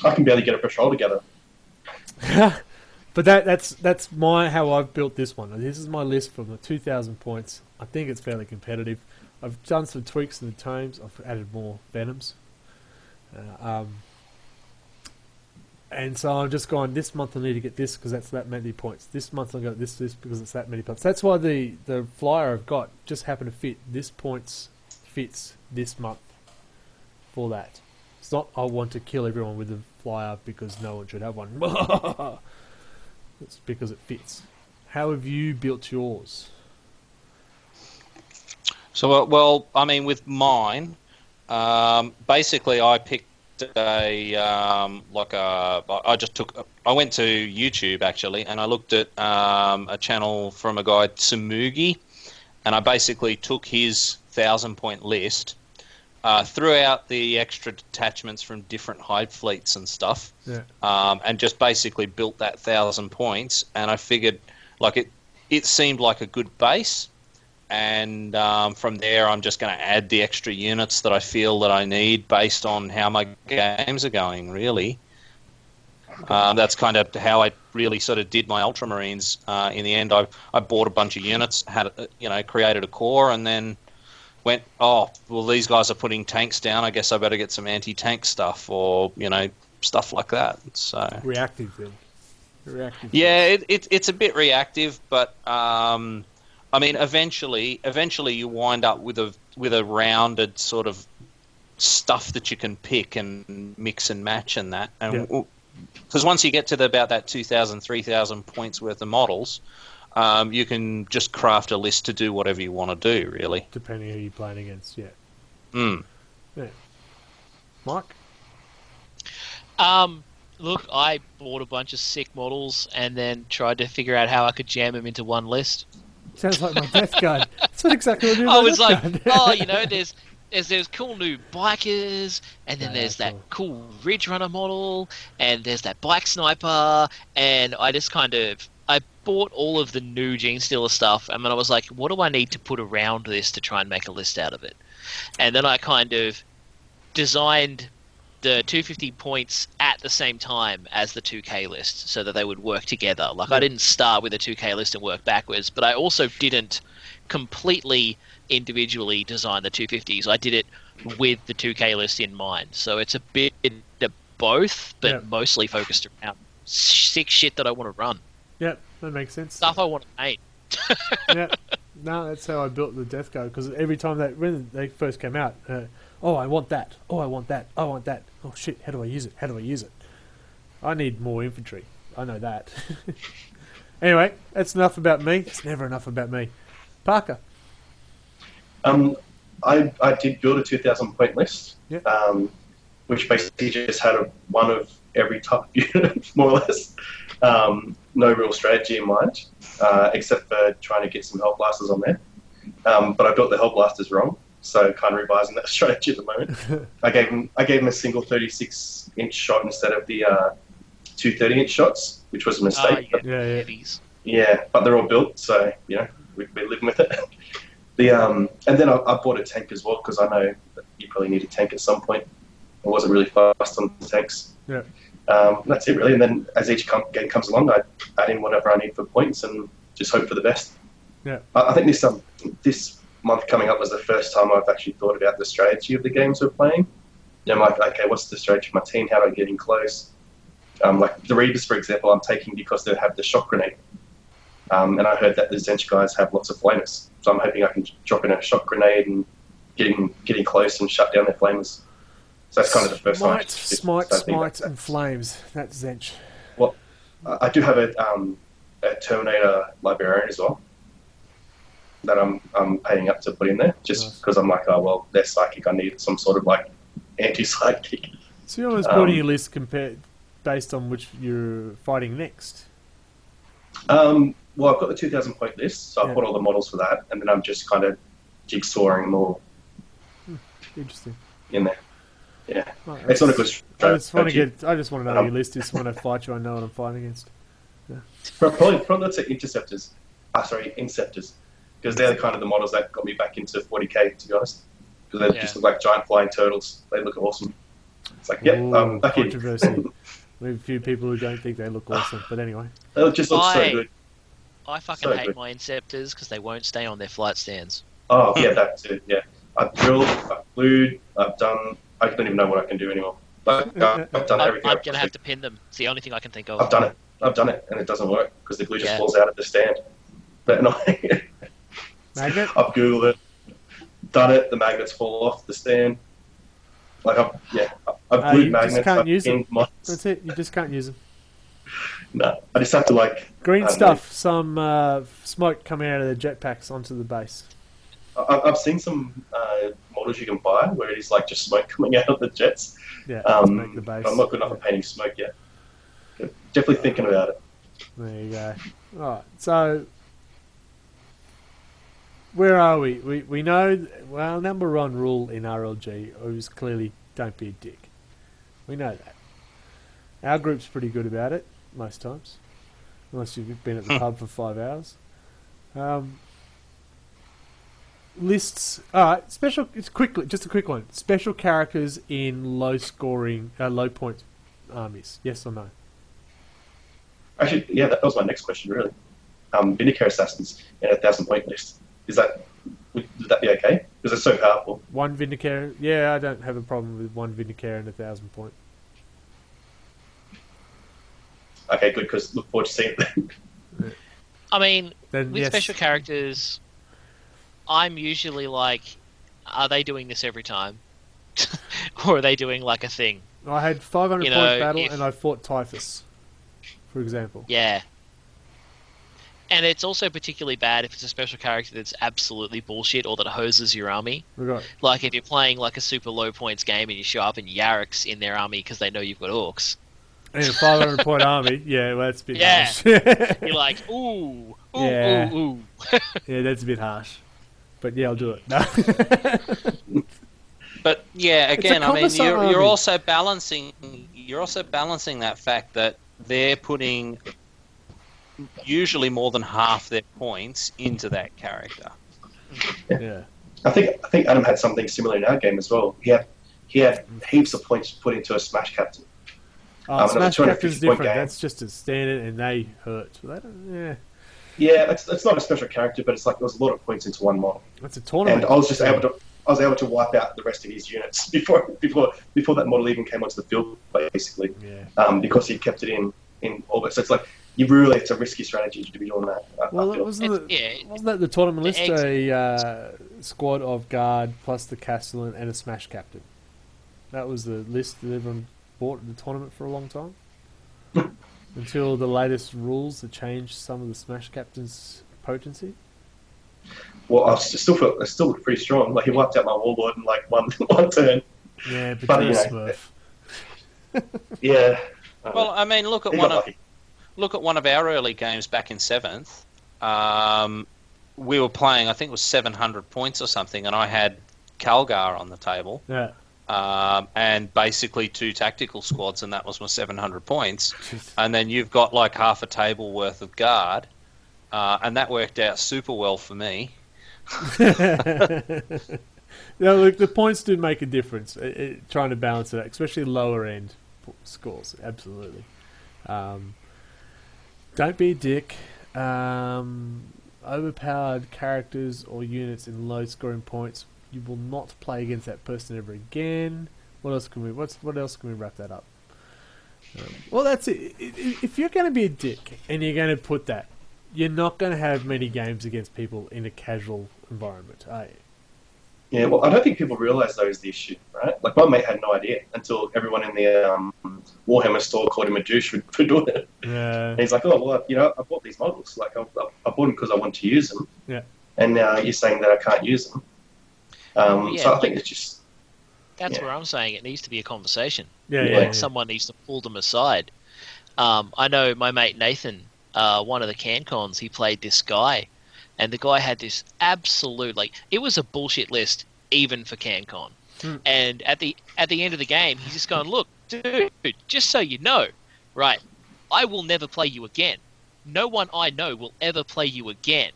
I can barely get a patrol together. But that's how I've built this one. This is my list from the 2,000 points. I think it's fairly competitive. I've done some tweaks in the tomes. I've added more Venoms. And so I'm just going, this month I need to get this because that's that many points. This month I got this because it's that many points. That's why the flyer I've got just happened to fit. This points fits this month for that. It's not I want to kill everyone with a flyer because no one should have one. It's because it fits. How have you built yours? So, well, I mean, with mine, basically I picked I went to YouTube actually, and I looked at a channel from a guy Tsumugi, and I basically took his 1,000 point list, threw out the extra detachments from different hive fleets and stuff, and just basically built that 1,000 points. And I figured, it seemed like a good base. And from there, I'm just going to add the extra units that I feel that I need based on how my games are going, really. That's kind of how I really sort of did my Ultramarines. In the end, I bought a bunch of units, created a core, and then went, these guys are putting tanks down. I guess I better get some anti-tank stuff or, stuff like that. So reactive then. Yeah, it's a bit reactive, but... I mean, eventually you wind up with a rounded sort of stuff that you can pick and mix and match and that. And because once you get to about that 2,000, 3,000 points worth of models, you can just craft a list to do whatever you want to do, really. Depending who you're playing against, yeah. Yeah. Mike? Look, I bought a bunch of sick models and then tried to figure out how I could jam them into one list. Sounds like my death guard. That's what exactly what I do. I was like, there's cool new bikers, and then there's that cool Ridge Runner model, and there's that bike sniper, and I just I bought all of the new Gene Stealer stuff, and then I was like, what do I need to put around this to try and make a list out of it? And then I kind of designed the 250 points at the same time as the 2K list so that they would work together. I didn't start with a 2K list and work backwards, but I also didn't completely individually design the 250s. I did it with the 2K list in mind. So it's a bit of both, but mostly focused around sick shit that I want to run. Yeah, that makes sense. Stuff I want to paint. Yeah. No, that's how I built the Death Guard, because every time when they first came out, I want that. Oh, I want that. I want that. Oh, shit, how do I use it? I need more infantry. I know that. Anyway, that's enough about me. It's never enough about me. Parker? I did build a 2,000 point list, which basically just had one of every type of unit, more or less. No real strategy in mind, except for trying to get some Hell Blasters on there. But I built the Hell Blasters wrong, so kind of revising that strategy at the moment. I gave him a single 36-inch shot instead of the two 30-inch shots, which was a mistake. Yeah, but they're all built, so we're living with it. And then I bought a tank as well because I know that you probably need a tank at some point. I wasn't really fast on the tanks. Yeah. That's it really. And then as each game comes along, I add in whatever I need for points and just hope for the best. Yeah. I think this month coming up was the first time I've actually thought about the strategy of the games we're playing. I'm like, okay, what's the strategy of my team? How do I get in close? Like the Reavers, for example, I'm taking because they have the shock grenade. And I heard that the Zench guys have lots of flamers. So I'm hoping I can drop in a shock grenade and getting close and shut down their flamers. So that's kind of the first time. Smite, and flames. That's Zench. Well, I do have a Terminator Librarian as well that I'm paying up to put in there just because I'm like, oh, well, they're psychic. I need some sort of like anti-psychic. So you're always building your list based on which you're fighting next. Well, I've got the 2,000 point list, so I've got all the models for that, and then I'm just kind of jigsawing them all. Interesting. In there. Yeah. Right, it's not a good strategy. I just want to know what your list is when I fight you. I know what I'm fighting against. Yeah. Probably let's say Inceptors, because they're kind of the models that got me back into 40k, to be honest. Because they just look like giant flying turtles. They look awesome. It's like, back controversy. We have a few people who don't think they look awesome, but anyway. They just look so good. I fucking hate my Inceptors because they won't stay on their flight stands. Oh, yeah, that's it, yeah. I've drilled, I've glued, I don't even know what I can do anymore. But I've done everything. I'm going to have to pin them. It's the only thing I can think of. I've done it, and it doesn't work because the glue just falls out of the stand. But annoying. Magnet? I've Googled it, done it, the magnets fall off the stand. Like, I've glued magnets. You just can't use them. That's it, you just can't use them. No, I just have to like... Green stuff, some smoke coming out of the jetpacks onto the base. I've seen some models you can buy where it is like just smoke coming out of the jets. Yeah, make the base. I'm not good enough at painting smoke yet. Definitely thinking about it. There you go. Alright, so... Where are we? We know... Well, number one rule in RLG is clearly don't be a dick. We know that. Our group's pretty good about it, most times. Unless you've been at the pub for 5 hours. Lists... Alright, just a quick one. Special characters in low point armies. Yes or no? Actually, yeah, that was my next question, really. Vindicare Assassins in a 1,000 point list. Would that be okay? Because it's so powerful. One Vindicare? Yeah, I don't have a problem with one Vindicare and 1,000 point. Okay, good, because look forward to seeing it. I mean, with special characters, I'm usually like, are they doing this every time? Or are they doing like a thing? I had 500 point battle and I fought Typhus, for example. Yeah. And it's also particularly bad if it's a special character that's absolutely bullshit or that hoses your army. Right. Like if you're playing like a super low points game and you show up in Yarrick's in their army because they know you've got orcs. In a 500 point army, yeah, well, that's a bit harsh. You're like, ooh. Yeah, that's a bit harsh. But yeah, I'll do it. No. But yeah, again, I mean, you're also balancing that fact that they're putting usually more than half their points into that character. Yeah. I think Adam had something similar in our game as well. He had heaps of points put into a Smash Captain. Smash Captain's different. That's just a standard, and they hurt. Yeah, it's not a special character, but it's like there was a lot of points into one model. That's a tournament. And I was able to wipe out the rest of his units before that model even came onto the field, basically. Yeah. Because he kept it in orbit. So it's like it's a risky strategy to be doing that. Wasn't that the tournament list? A squad of guard plus the Castellan and a Smash Captain. That was the list that everyone bought in the tournament for a long time. Until the latest rules that changed some of the Smash Captain's potency. Well, I still look pretty strong. Like he wiped out my Warlord in like one turn. Yeah, but you're a Smurf. Yeah. Well, I mean, look at one of our early games back in 7th. We were playing, I think it was 700 points or something, and I had Calgar on the table. Yeah. And basically 2 tactical squads, and that was my 700 points. And then you've got like half a table worth of guard, and that worked out super well for me. No, look, the points do make a difference. Trying to balance it, especially lower end scores. Absolutely. Don't be a dick. Overpowered characters or units in low scoring points. You will not play against that person ever again. What else can we? What else can we wrap that up? Well, that's it. If you're going to be a dick and you're going to put that, you're not going to have many games against people in a casual environment, are you? Yeah, well, I don't think people realise that is the issue, right? Like, my mate had no idea until everyone in the Warhammer store called him a douche for doing it. Yeah. And he's like, oh, well, I bought these models. Like, I bought them because I want to use them. Yeah. And now you're saying that I can't use them. So I think it's just... That's where I'm saying it needs to be a conversation. Yeah. Someone needs to pull them aside. I know my mate Nathan, one of the CanCons, he played this guy. And the guy had this absolute, it was a bullshit list, even for CanCon. And at the end of the game, he's just going, look, dude, just so you know, right, I will never play you again. No one I know will ever play you again.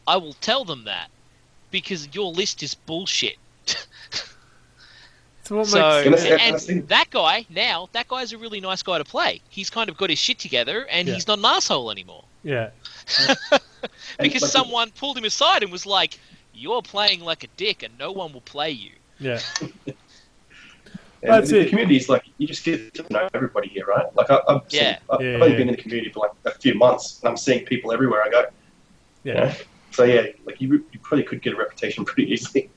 I will tell them that, because your list is bullshit. And that guy's a really nice guy to play. He's kind of got his shit together, and he's not an asshole anymore. Yeah. Because someone pulled him aside and was like, you're playing like a dick and no one will play you. Yeah. That's it. The community's like, you just get to know everybody here, right? Like, I've only been in the community for like a few months, and I'm seeing people everywhere I go. Yeah. You know? So, like, you probably could get a reputation pretty easily.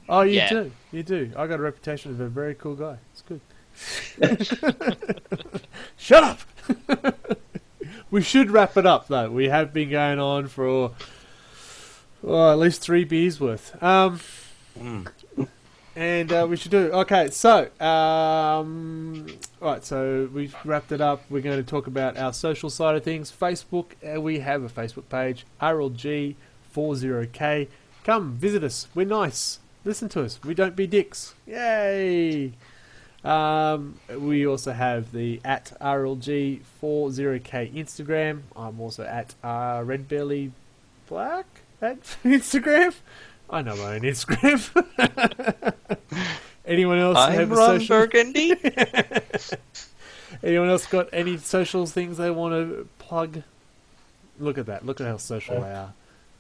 Oh, you do. You do. I got a reputation of a very cool guy. It's good. Shut up! We should wrap it up, though. We have been going on for at least 3 beers worth. And we should do... Okay, so... right, so we've wrapped it up. We're going to talk about our social side of things. Facebook, we have a Facebook page, RLG40K. Come, visit us. We're nice. Listen to us. We don't be dicks. Yay! We also have the at RLG40K Instagram. I'm also at RedBellyBlack at Instagram. I know my own Instagram. Anyone else have a social? Burgundy. Anyone else got any social things they want to plug? Look at that. Look at how social they are.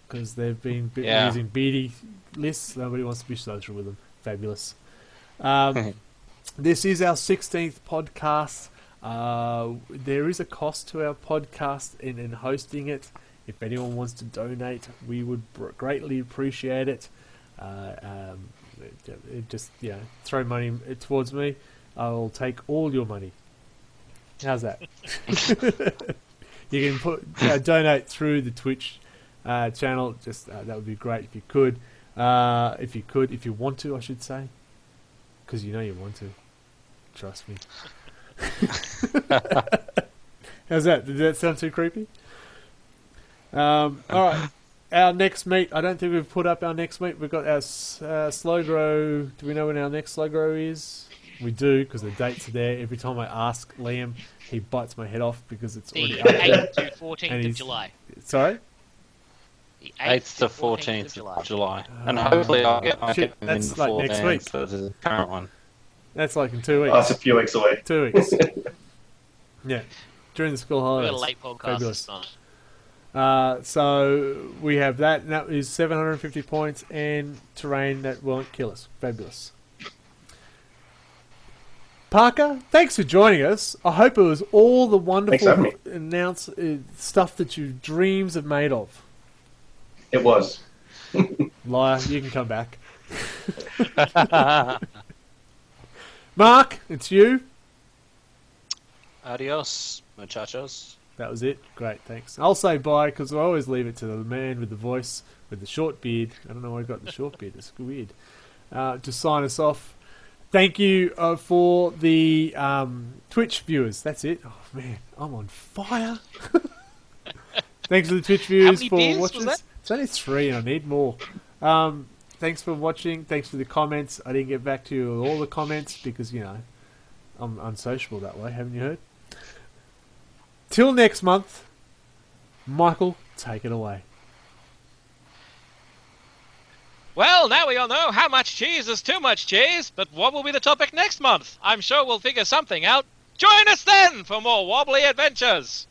Because they've been using beady lists. Nobody wants to be social with them. Fabulous. This is our 16th podcast. There is a cost to our podcast in hosting it. If anyone wants to donate, we would greatly appreciate it. Just throw money towards me. I will take all your money. How's that? You can donate through the Twitch channel. Just that would be great if you could. If you want to, I should say, because you know you want to. Trust me. How's that? Did that sound too creepy? All right. Our next meet. I don't think we've put up our next meet. We've got our slow grow. Do we know when our next slow grow is? We do, because the dates are there. Every time I ask Liam, he bites my head off because it's already up there. The 8th to 14th of July. Sorry? The 8th to 14th of July. And hopefully I'll get my shit, that's like next week. So the current one. That's like in 2 weeks. Oh, that's a few weeks away. 2 weeks. Yeah. During the school holidays. We got a late podcast. Fabulous. So we have that, and that is 750 points and terrain that won't kill us. Fabulous. Parker, thanks for joining us. I hope it was all the wonderful stuff that your dreams have made of. It was. Liar, you can come back. Mark, it's you. Adios, muchachos. That was it. Great, thanks. I'll say bye because I always leave it to the man with the voice with the short beard. I don't know why I got the short beard. It's weird. To sign us off. Thank you for the Twitch viewers. That's it. Oh man, I'm on fire. Thanks for the Twitch viewers for watching. It's only 3 and I need more. Thanks for watching. Thanks for the comments. I didn't get back to you with all the comments because, I'm unsociable that way. Haven't you heard? Till next month, Michael, take it away. Well, now we all know how much cheese is too much cheese, but what will be the topic next month? I'm sure we'll figure something out. Join us then for more Wobbly adventures!